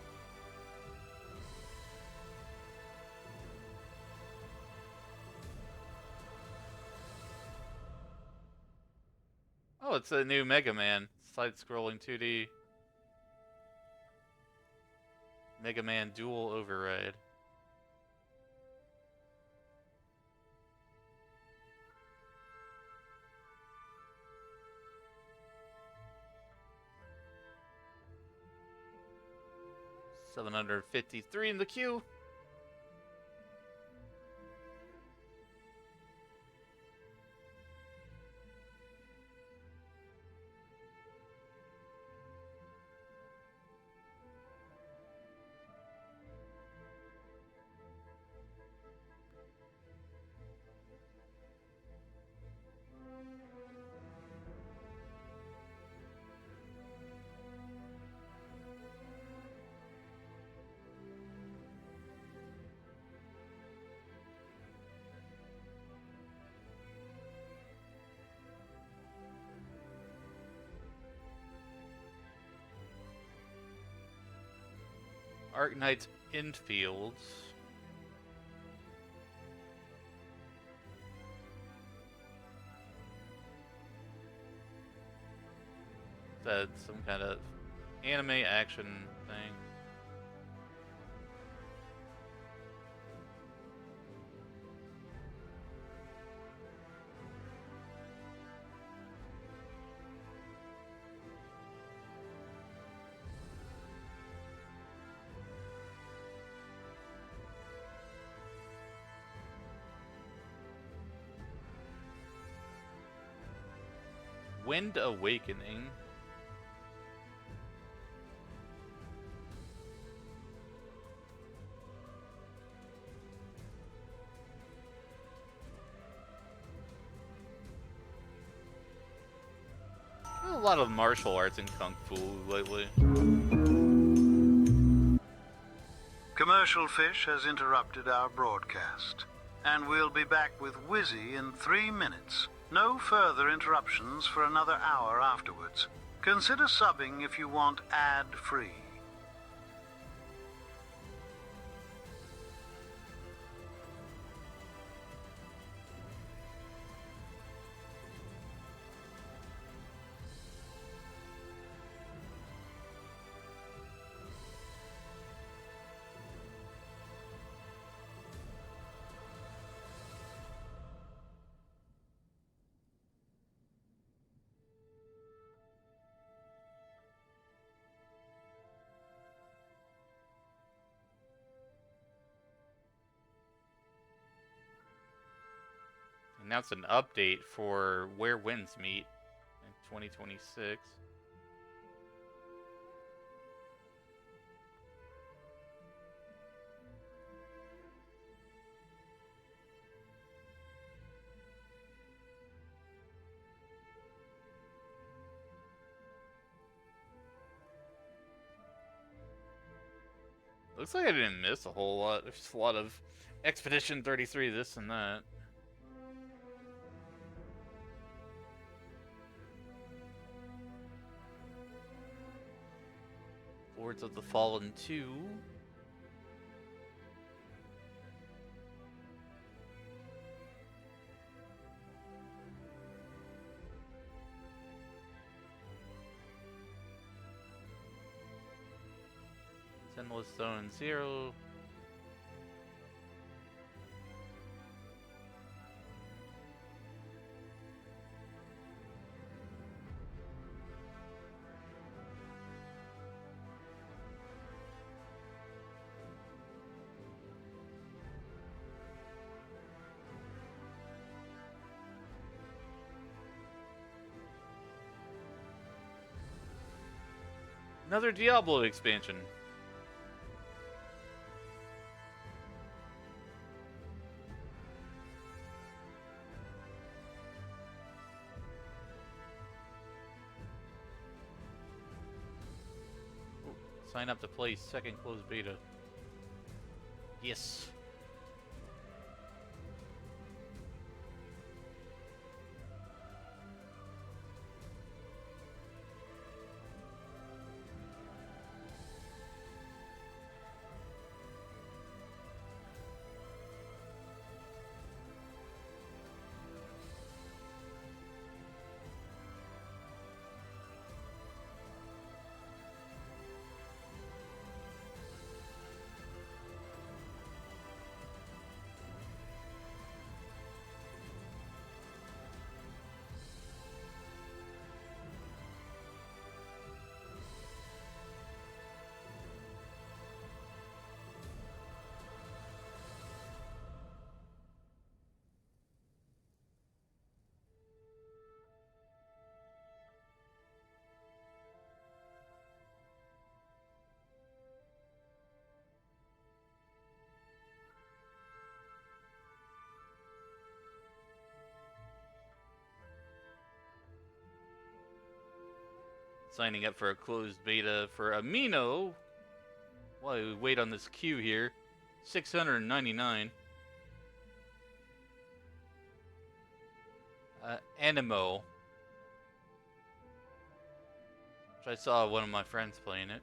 Oh, it's a new Mega Man. Side-scrolling 2D. Mega Man Dual Override. $753 in the queue. Arknight's Infields. That's some kind of anime action thing. Wind Awakening. A lot of martial arts and kung fu lately. Commercial Fish has interrupted our broadcast, and we'll be back with Wizzy in 3 minutes. No further interruptions for another hour afterwards. Consider subbing if you want ad-free. Announced an update for Where Winds Meet in 2026. Looks like I didn't miss a whole lot. There's a lot of Expedition 33, this and that. Lords of the Fallen 2. Endless Zone 0. Another Diablo expansion. Sign up to play second closed beta. Yes. Signing up for a closed beta for Amino. While we wait on this queue here, 699. Animo. Which I saw one of my friends playing it.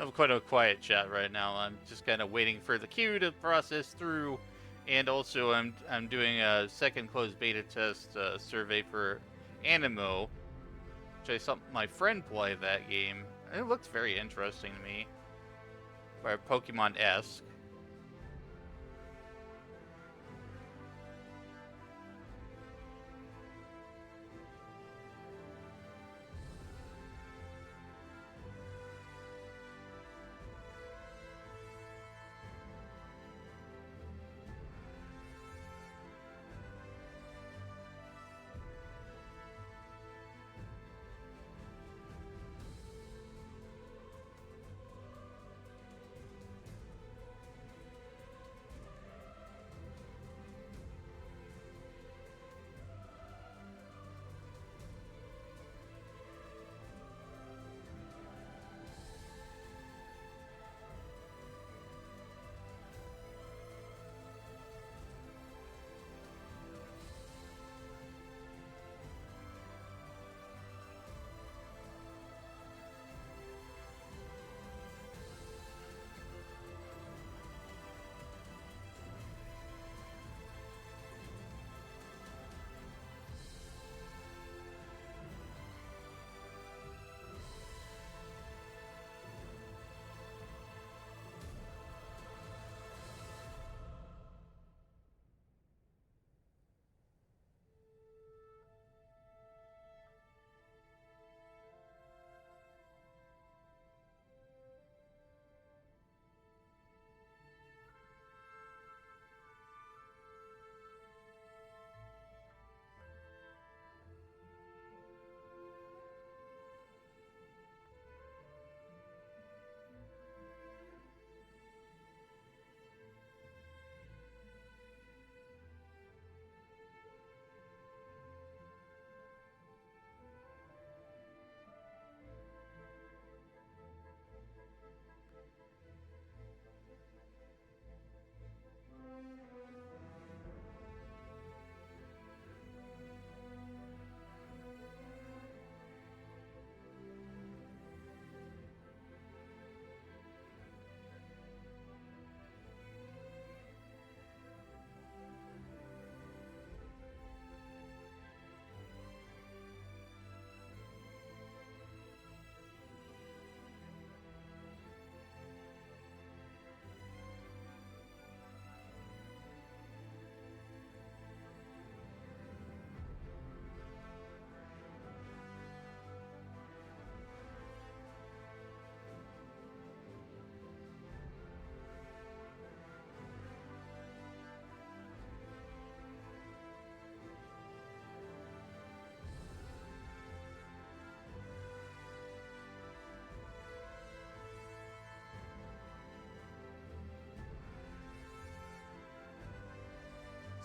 I have quite a quiet chat right now. I'm just kind of waiting for the queue to process through, and also I'm doing a second closed beta test survey for Animo, which I saw my friend play that game. And it looks very interesting to me, or Pokemon-esque.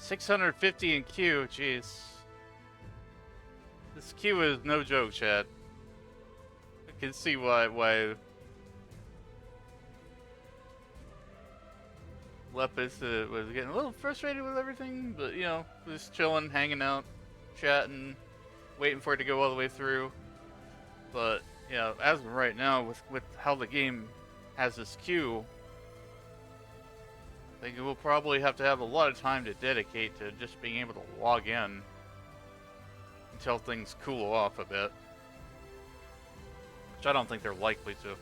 $650 in queue, jeez. This queue is no joke, chat. I can see why Lepus was getting a little frustrated with everything, but you know, just chilling, hanging out, chatting, waiting for it to go all the way through. But you know, as of right now, with how the game has this queue, I think we'll probably have to have a lot of time to dedicate to just being able to log in until things cool off a bit. Which I don't think they're likely to.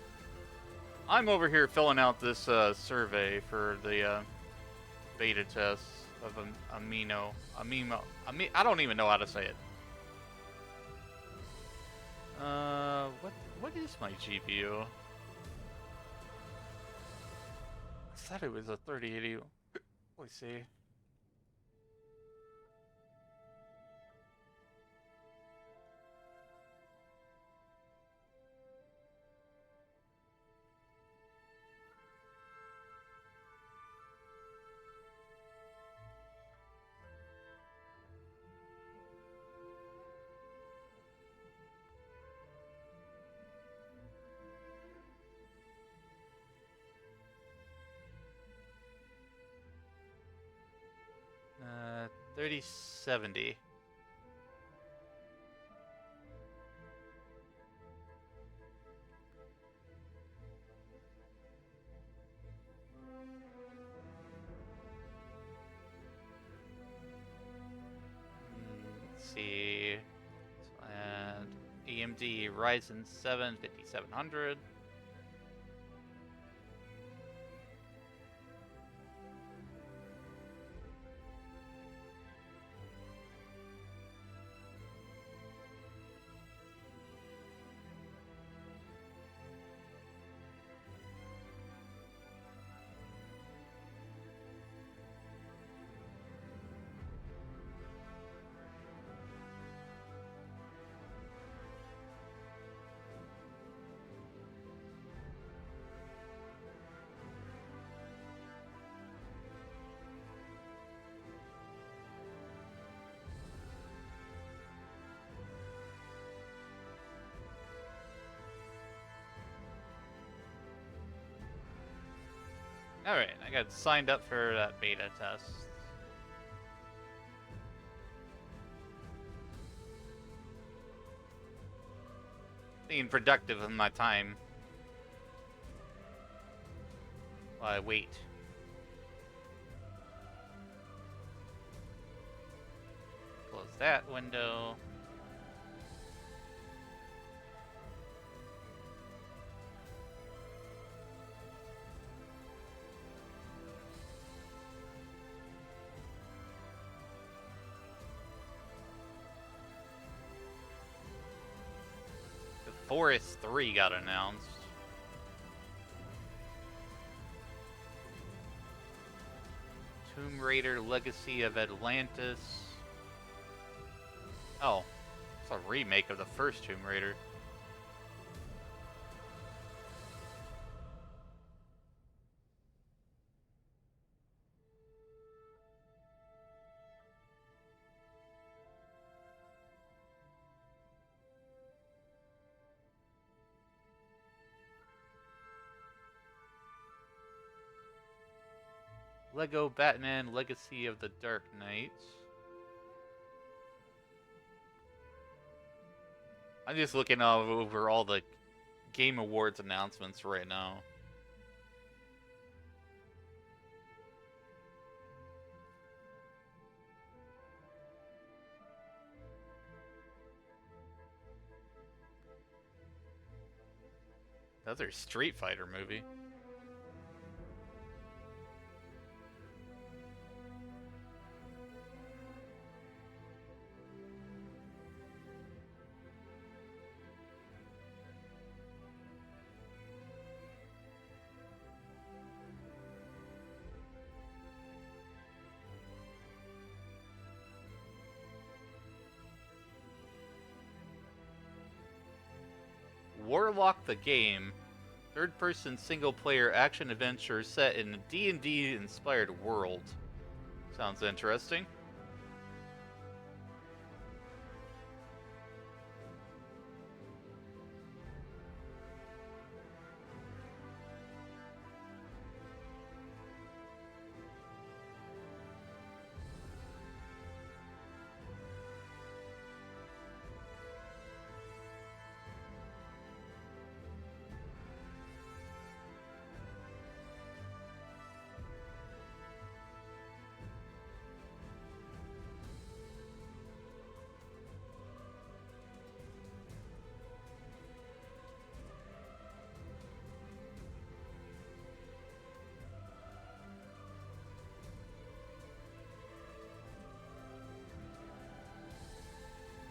I'm over here filling out this survey for the beta test of I don't even know how to say it. What is my GPU? I thought it was a 3080. Let's see. Uh, 3070. see. And AMD Ryzen 7 5700. Alright, I got signed up for that beta test. Being productive with my time while I wait. Close that window. Forest 3 got announced. Tomb Raider Legacy of Atlantis. Oh, it's a remake of the first Tomb Raider. Lego Batman Legacy of the Dark Knight. I'm just looking over all the Game Awards announcements right now. Another Street Fighter movie. Warlock the Game, third-person single-player action-adventure set in a D&D-inspired world. Sounds interesting.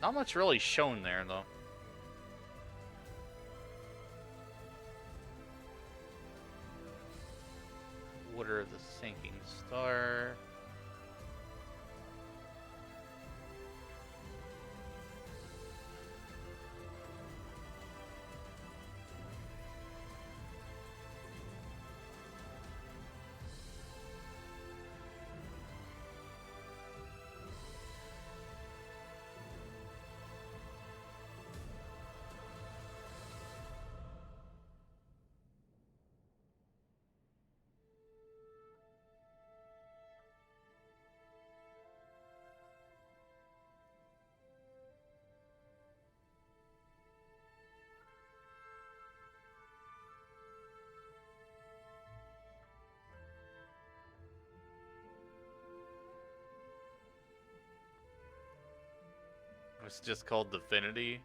Not much really shown there, though. Order of the Sinking Star. It's just called Divinity.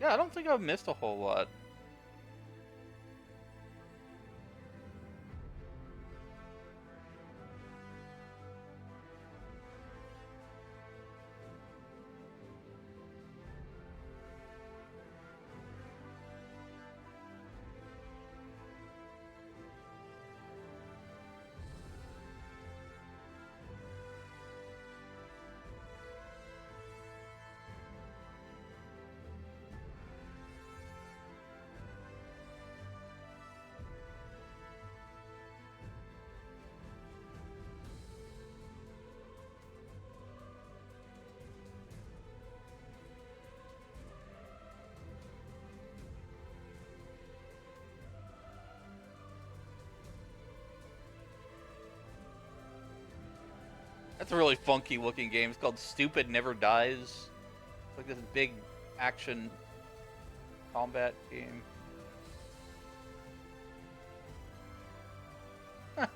Yeah, I don't think I've missed a whole lot. That's a really funky looking game. It's called Stupid Never Dies. It's like this big action combat game. Huh.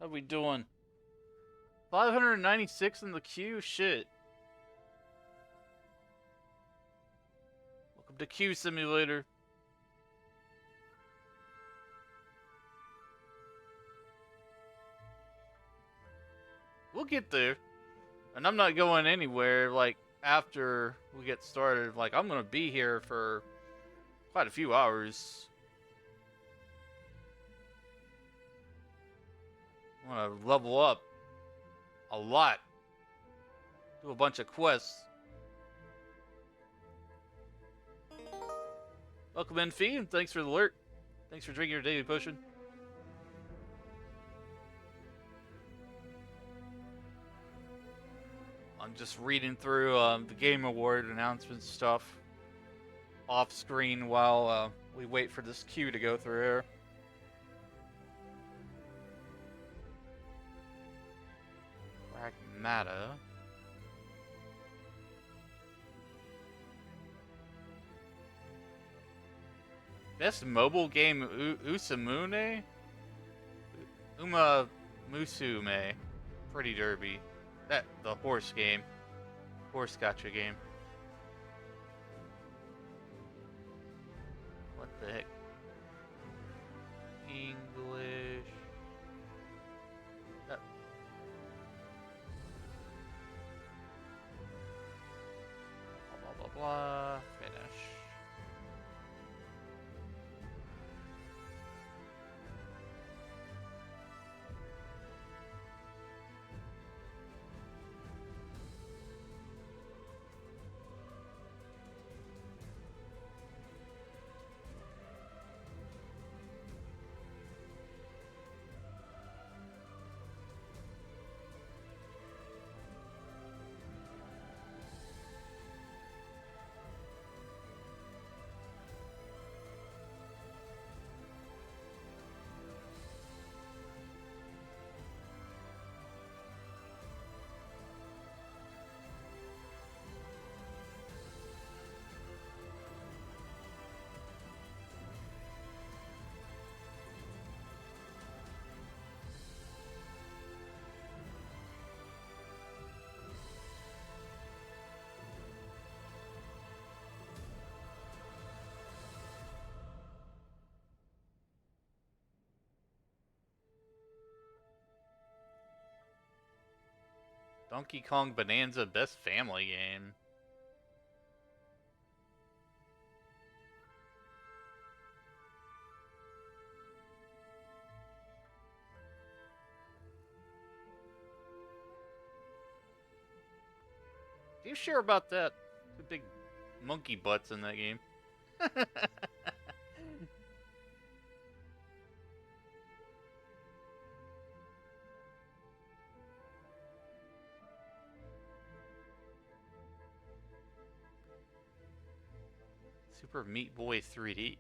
How we doing? 596 in the queue? Shit. Welcome to Queue Simulator. We'll get there. And I'm not going anywhere, like, after we get started. Like, I'm gonna be here for quite a few hours. I want to level up a lot. Do a bunch of quests. Welcome in, Fee, and thanks for the alert. Thanks for drinking your daily potion. I'm just reading through the Game Award announcement stuff off screen while we wait for this queue to go through here. Pragmata. Best mobile game Usamune? Uma Musume. Pretty Derby. The horse game. Horse gotcha game. What the heck? English. Blah blah blah. Finish. Donkey Kong Bonanza Best Family Game. Are you sure about that? The big monkey butts in that game. Super Meat Boy 3D.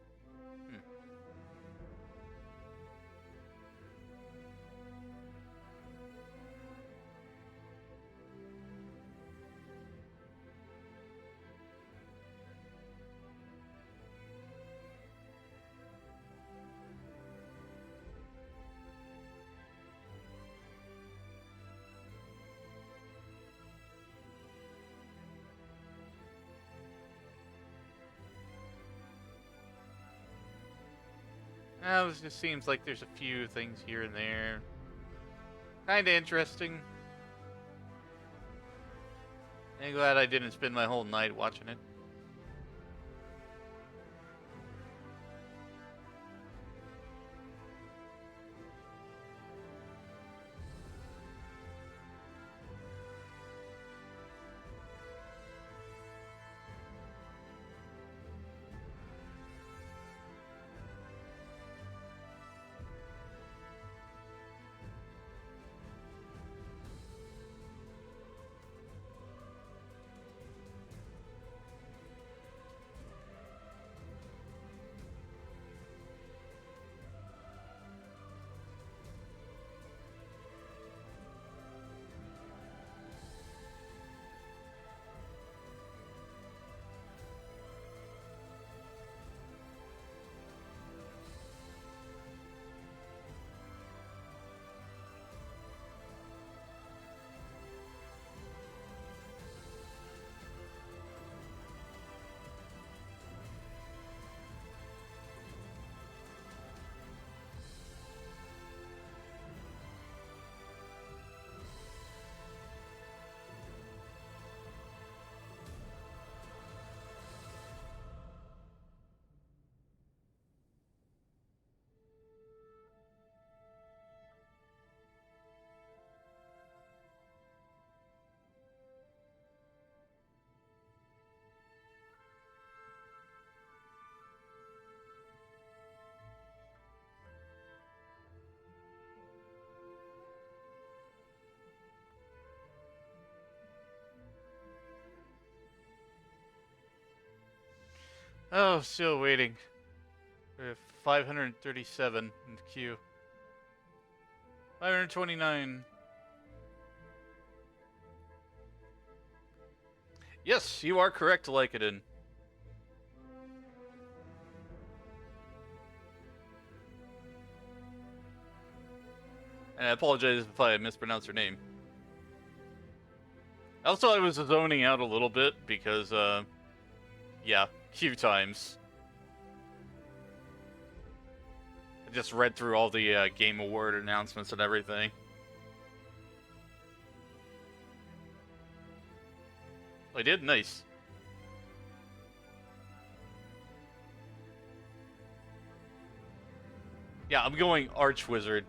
It just seems like there's a few things here and there. Kinda interesting. I'm glad I didn't spend my whole night watching it. Oh, still waiting. We have 537 in the queue. 529. Yes, you are correct to like it in. And I apologize if I mispronounced your name. Also, I was zoning out a little bit because, yeah, queue times. I just read through all the Game Award announcements and everything. I did? Nice. Yeah, I'm going ArchWizard.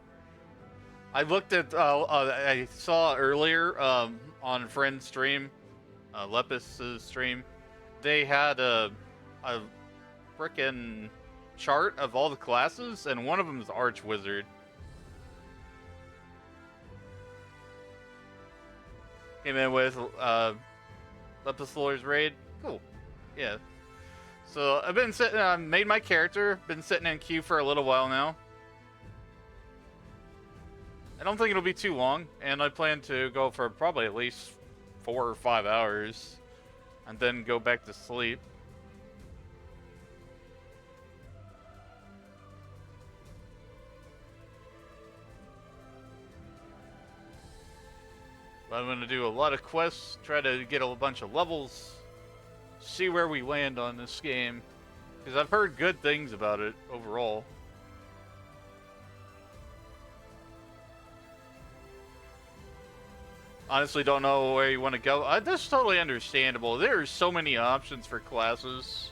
I looked at, I saw earlier on Friend's stream, Lepus's stream, they had a frickin' chart of all the classes, and one of them is ArchWizard. Came in with Lepus Lawyer's Raid. Cool. Yeah. So I've been sitting, made my character, been sitting in queue for a little while now. I don't think it'll be too long, and I plan to go for probably at least 4 or 5 hours, and then go back to sleep. But I'm going to do a lot of quests, try to get a bunch of levels, see where we land on this game, because I've heard good things about it overall. honestly don't know where you want to go. That's totally understandable. There are so many options for classes.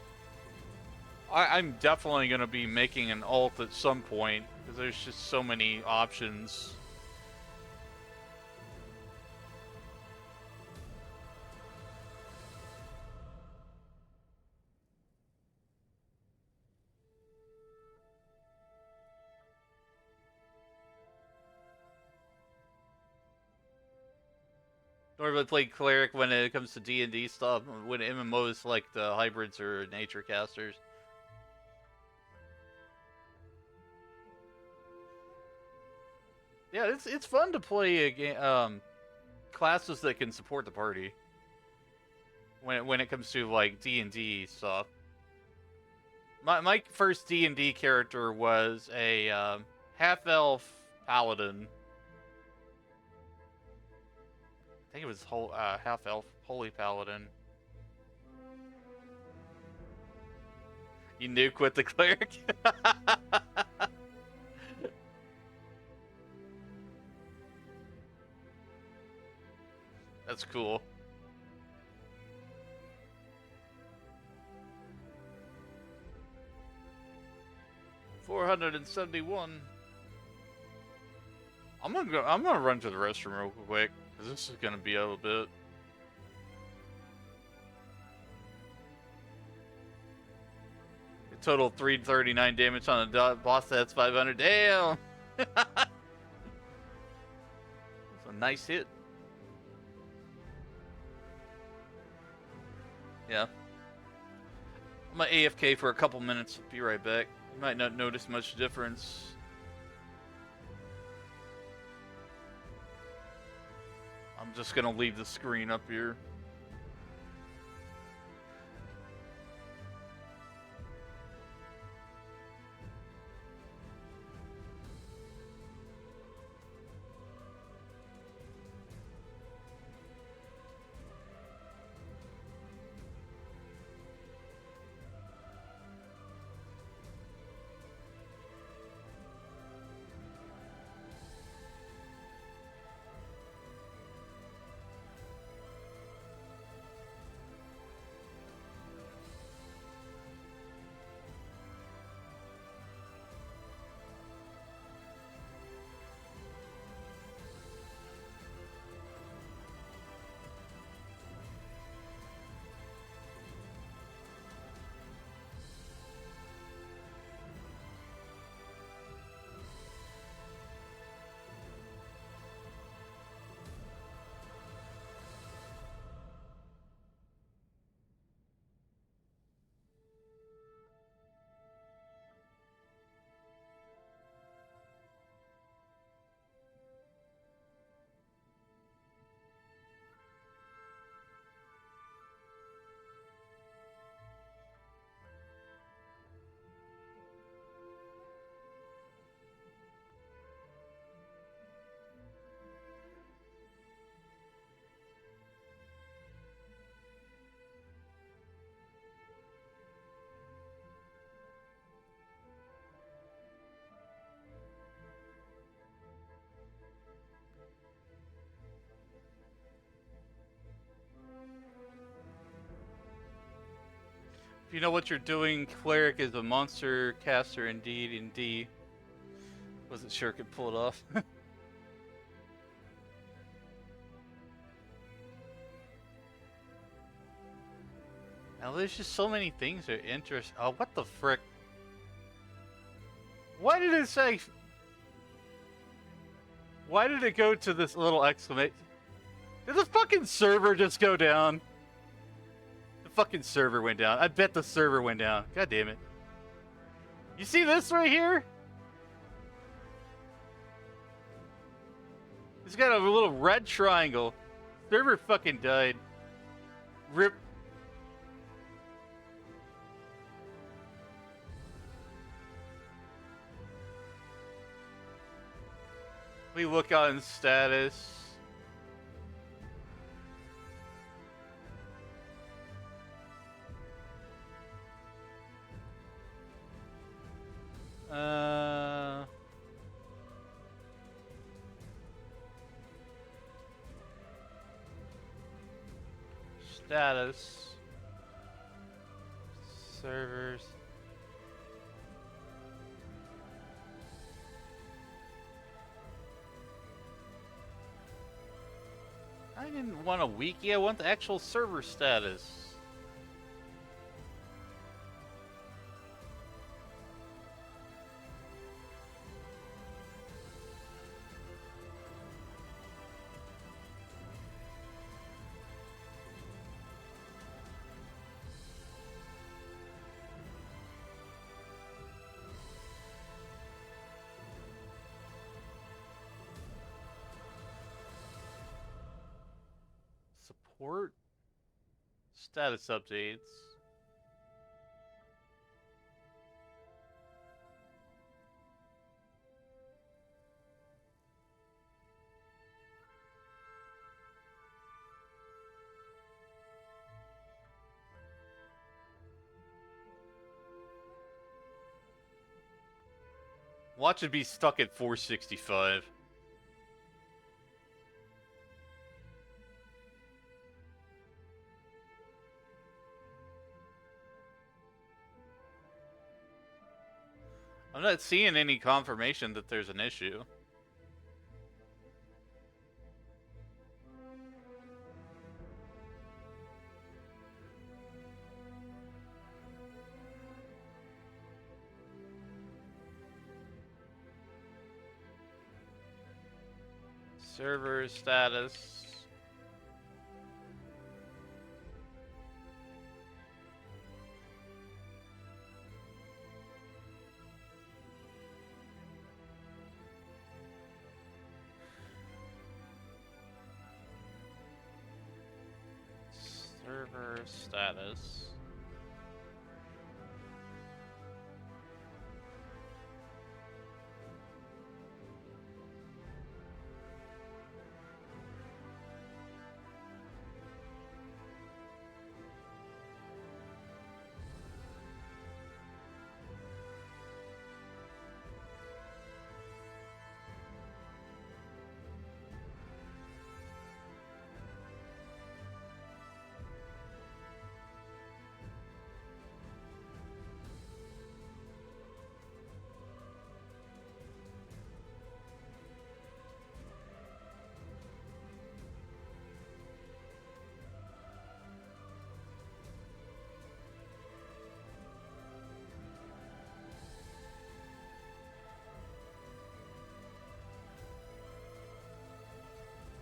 I'm definitely going to be making an alt at some point, because there's just so many options. Normally play cleric when it comes to D&D stuff, when MMOs like the hybrids or nature casters. Yeah, it's fun to play a game, classes that can support the party. When it comes to like D&D stuff. My first D&D character was a half-elf paladin. I think it was half-elf holy paladin. You nuke with the cleric? That's cool. $471. I'm gonna run to the restroom real quick, because this is gonna be a little bit. Total 339 damage on the boss. That's 500. Damn. That's a nice hit. Yeah. I'm gonna AFK for a couple minutes. Be right back. You might not notice much difference. I'm just gonna leave the screen up here. If you know what you're doing, cleric is a monster caster in D&D. Wasn't sure it could pull it off. Now there's just so many things that interest. Oh, what the frick? Why did it say? Why did it go to this little exclamation? Did the fucking server just go down? The fucking server went down. I bet the server went down. God damn it. You see this right here? It's got a little red triangle. Server fucking died. Rip. We look on status. status. Servers. I didn't want a wiki, I want the actual server status. Support status updates. Watch it be stuck at 465. I'm not seeing any confirmation that there's an issue. Server status. Server status.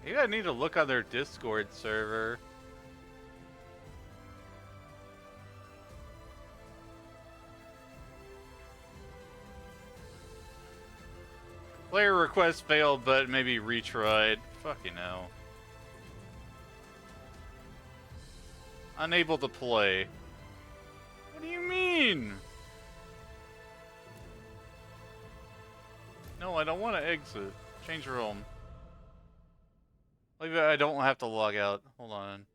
Maybe I need to look on their Discord server. Player request failed, but maybe retried. Fucking hell. Unable to play. What do you mean? No, I don't want to exit. Change room. Maybe I don't have to log out. Hold on.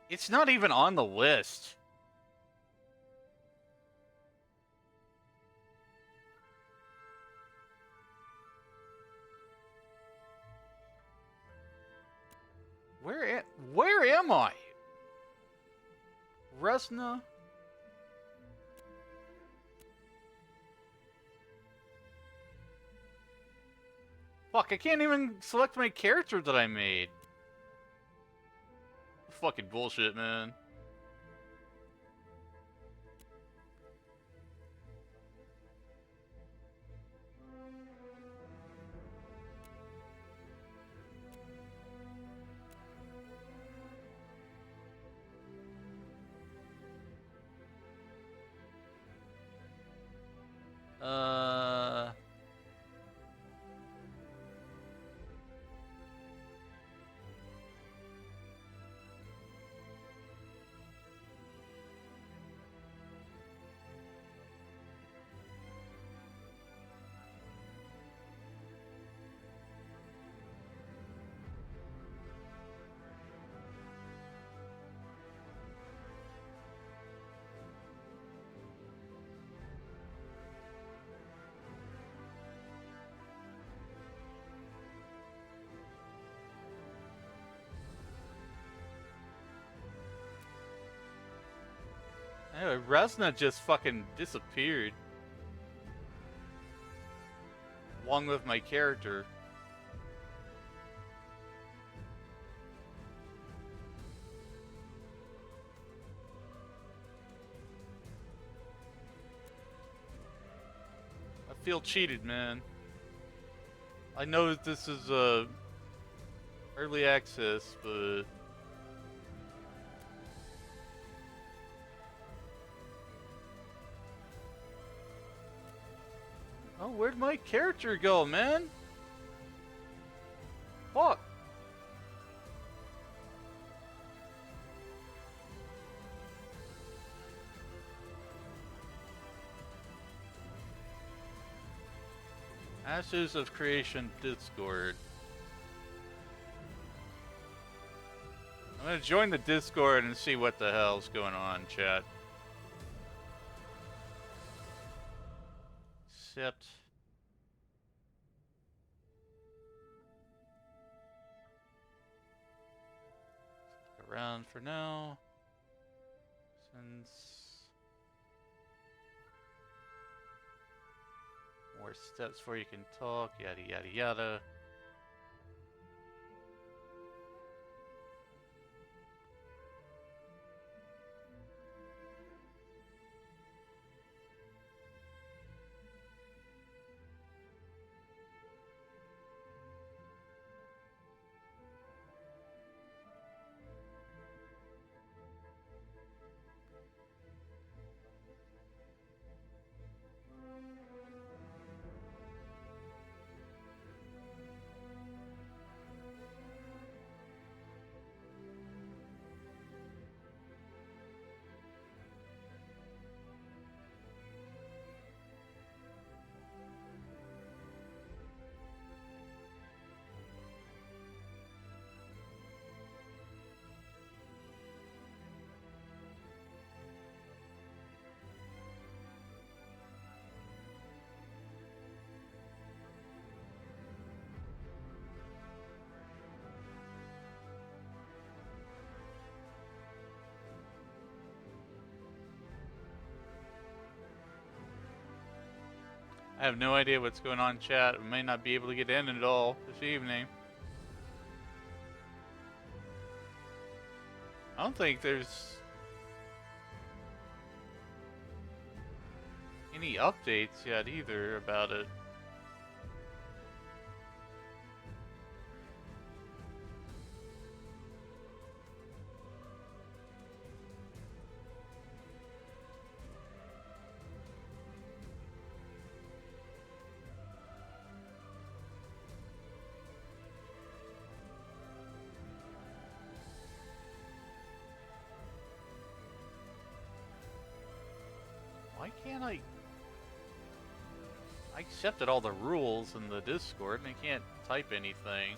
It's not even on the list. Where am I? Resna? Fuck, I can't even select my character that I made. Fucking bullshit, man. Anyway, Resna just fucking disappeared. Along with my character. I feel cheated, man. I know that this is early access, but oh, where'd my character go, man? Fuck. Ashes of Creation Discord. I'm gonna join the Discord and see what the hell's going on, chat. Accept. Stick around for now. Since more steps before you can talk, yada yada yada. I have no idea what's going on in chat. I may not be able to get in at all this evening. I don't think there's any updates yet either about it. Why can't I accepted all the rules in the Discord and I can't type anything.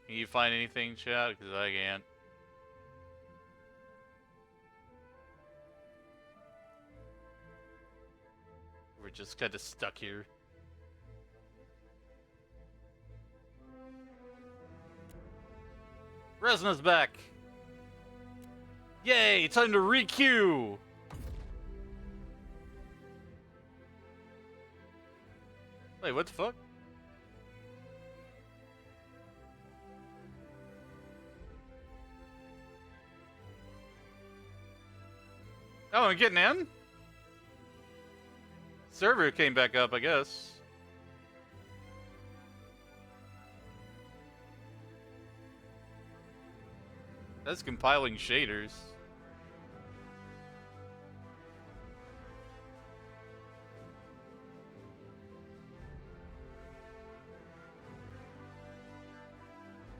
Can you find anything, chat? Because I can't. We're just kind of stuck here. Resna's back! Yay! Time to re-queue! Wait, what the fuck? Oh, I'm getting in? Server came back up, I guess. That's compiling shaders.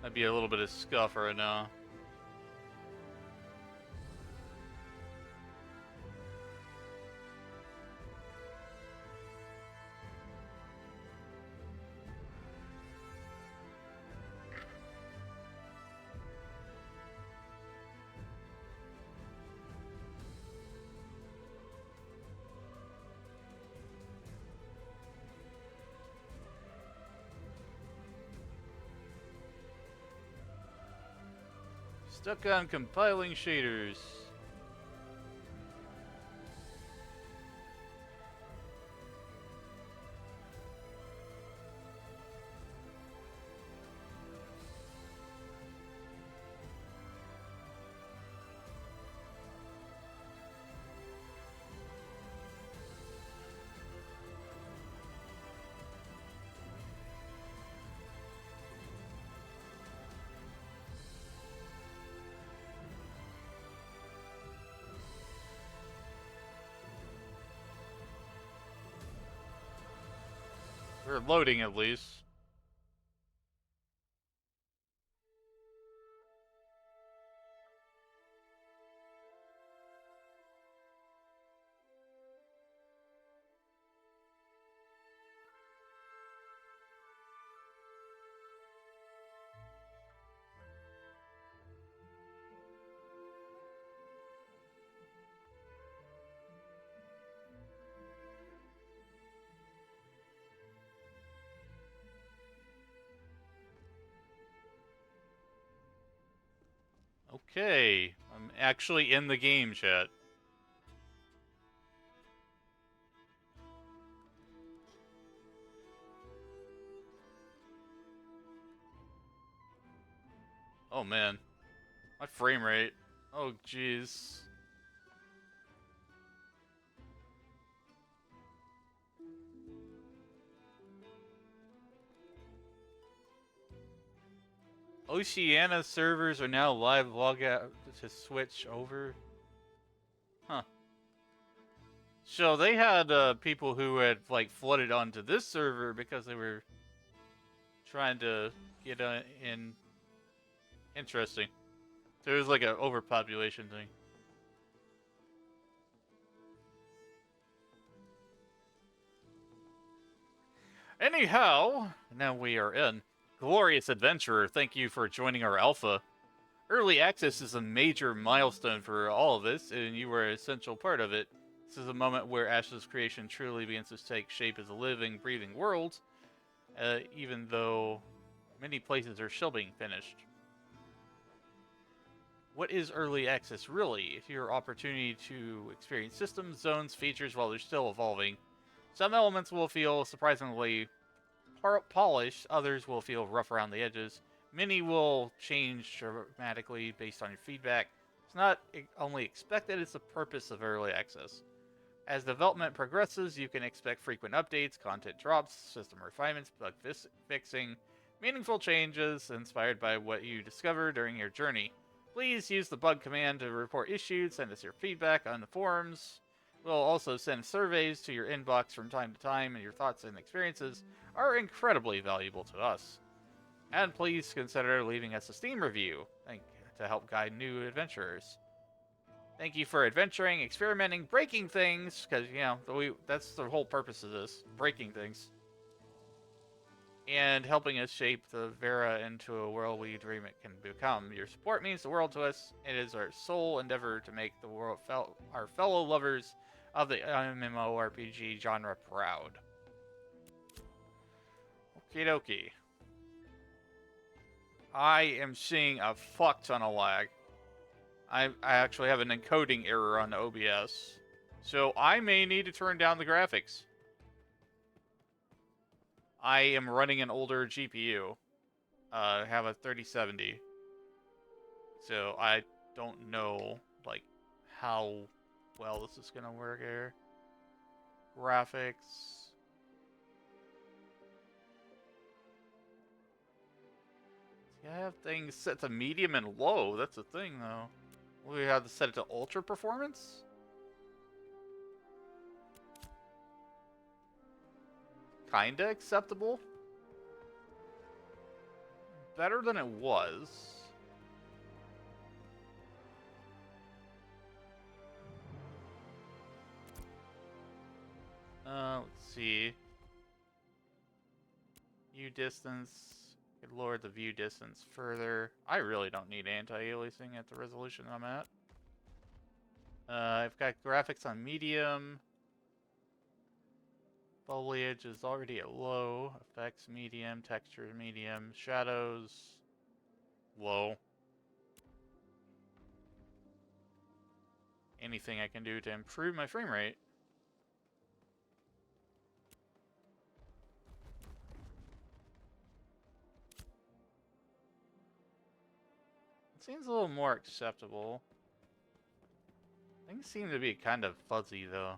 Might be a little bit of scuff right now. Stuck on compiling shaders. We're loading at least. Okay, I'm actually in the game, chat. Oh man, my frame rate. Oh jeez. Oceania servers are now live. Log out to switch over. Huh. So they had people who had like flooded onto this server because they were trying to get in. Interesting. So it was like an overpopulation thing. Anyhow, now we are in. Glorious Adventurer, thank you for joining our alpha. Early access is a major milestone for all of us, and you were an essential part of it. This is a moment where Ash's creation truly begins to take shape as a living, breathing world, even though many places are still being finished. What is early access really? It's your opportunity to experience systems, zones, features while they're still evolving. Some elements will feel surprisingly polished, others will feel rough around the edges. Many will change dramatically based on your feedback. It's not only expected, it's the purpose of early access. As development progresses, you can expect frequent updates, content drops, system refinements, bug fixing, meaningful changes inspired by what you discover during your journey. Please use the bug command to report issues, send us your feedback on the forums. We'll also send surveys to your inbox from time to time, and your thoughts and experiences are incredibly valuable to us. And please consider leaving us a Steam review to help guide new adventurers. Thank you for adventuring, experimenting, breaking things, because, you know, that's the whole purpose of this, breaking things. And helping us shape the Vera into a world we dream it can become. Your support means the world to us. It is our sole endeavor to make the world our fellow lovers of the MMORPG genre proud. Okie dokie. I am seeing a fuck ton of lag. I actually have an encoding error on the OBS. So I may need to turn down the graphics. I am running an older GPU. I have a 3070. So I don't know, like, how well this is gonna work here. Graphics. You have things set to medium and low. That's the thing, though. We have to set it to ultra performance? Kinda acceptable. Better than it was. Let's see. View distance. Could lower the view distance further. I really don't need anti-aliasing at the resolution I'm at. I've got graphics on medium. Foliage is already at low. Effects medium. Textures medium. Shadows low. Anything I can do to improve my frame rate. It seems a little more acceptable. Things seem to be kind of fuzzy though.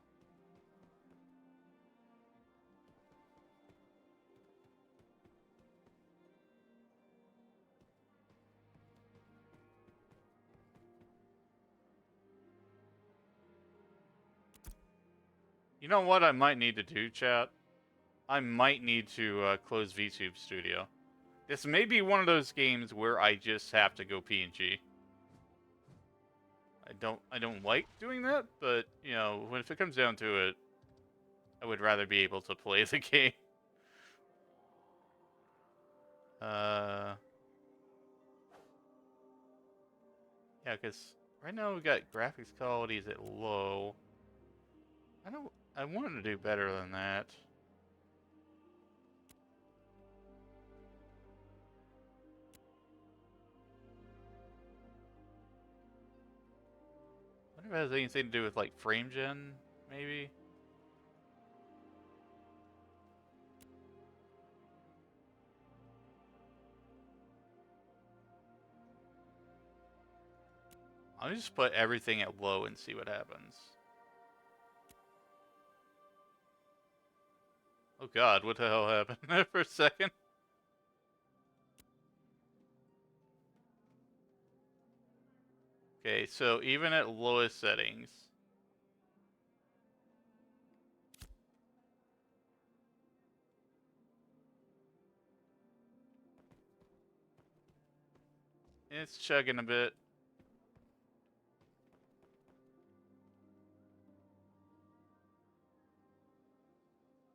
You know what I might need to do, chat? I might need to close VTube Studio. This may be one of those games where I just have to go PNG. I don't like doing that, but you know, if it comes down to it, I would rather be able to play the game. Yeah, because right now we got graphics qualities at low. I wanted to do better than that. I wonder if it has anything to do with like frame gen, maybe? I'll just put everything at low and see what happens. Oh god, what the hell happened there for a second? Okay, so even at lowest settings, it's chugging a bit.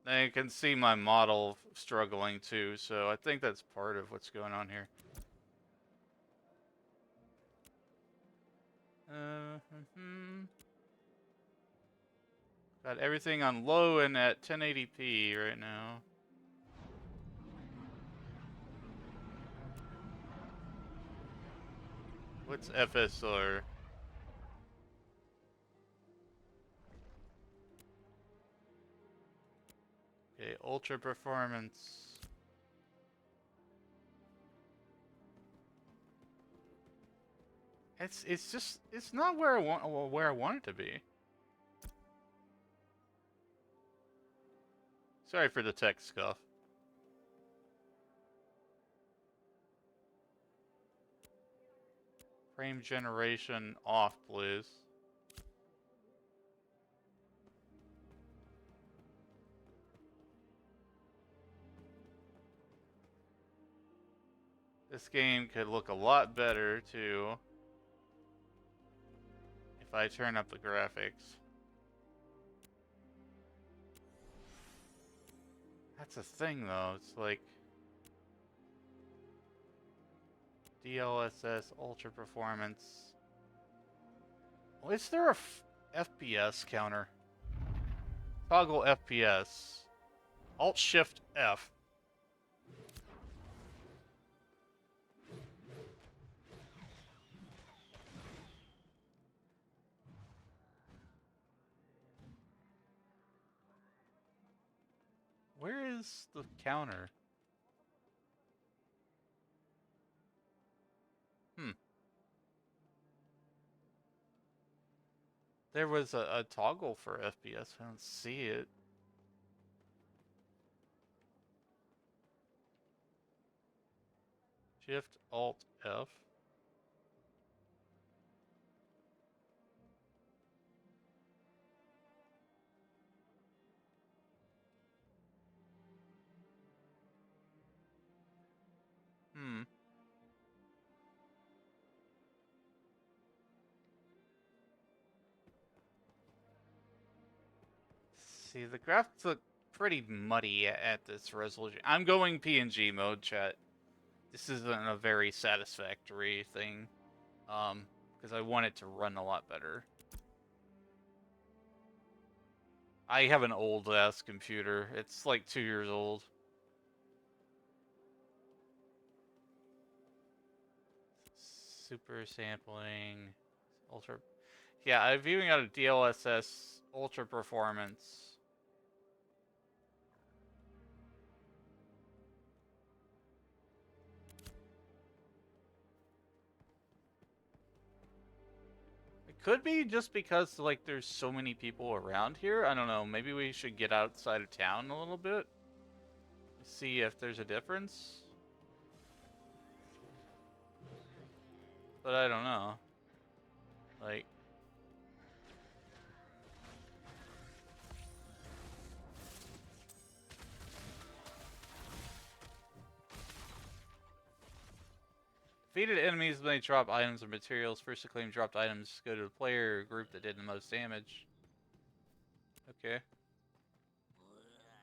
I can see my model struggling too, so I think that's part of what's going on here. Got everything on low and at 1080p right now. What's FSR? Okay, ultra performance. It's not where I want it to be. Sorry for the tech scuff. Frame generation off, please. This game could look a lot better too if I turn up the graphics. That's a thing though, it's like DLSS Ultra Performance. Well, is there a FPS counter? Toggle FPS. Alt-Shift-F. Where is the counter? There was a toggle for FPS. I don't see it. Shift Alt F. Hmm. See, the graphics look pretty muddy at this resolution. I'm going PNG mode, chat. This isn't a very satisfactory thing, because I want it to run a lot better. I have an old-ass computer. It's like 2 years old. Super sampling, ultra. Yeah, I'm viewing out of DLSS ultra performance. It could be just because like there's so many people around here. I don't know. Maybe we should get outside of town a little bit. See if there's a difference. But I don't know. Like, defeated enemies may drop items or materials. First to claim dropped items go to the player or group that did the most damage. Okay.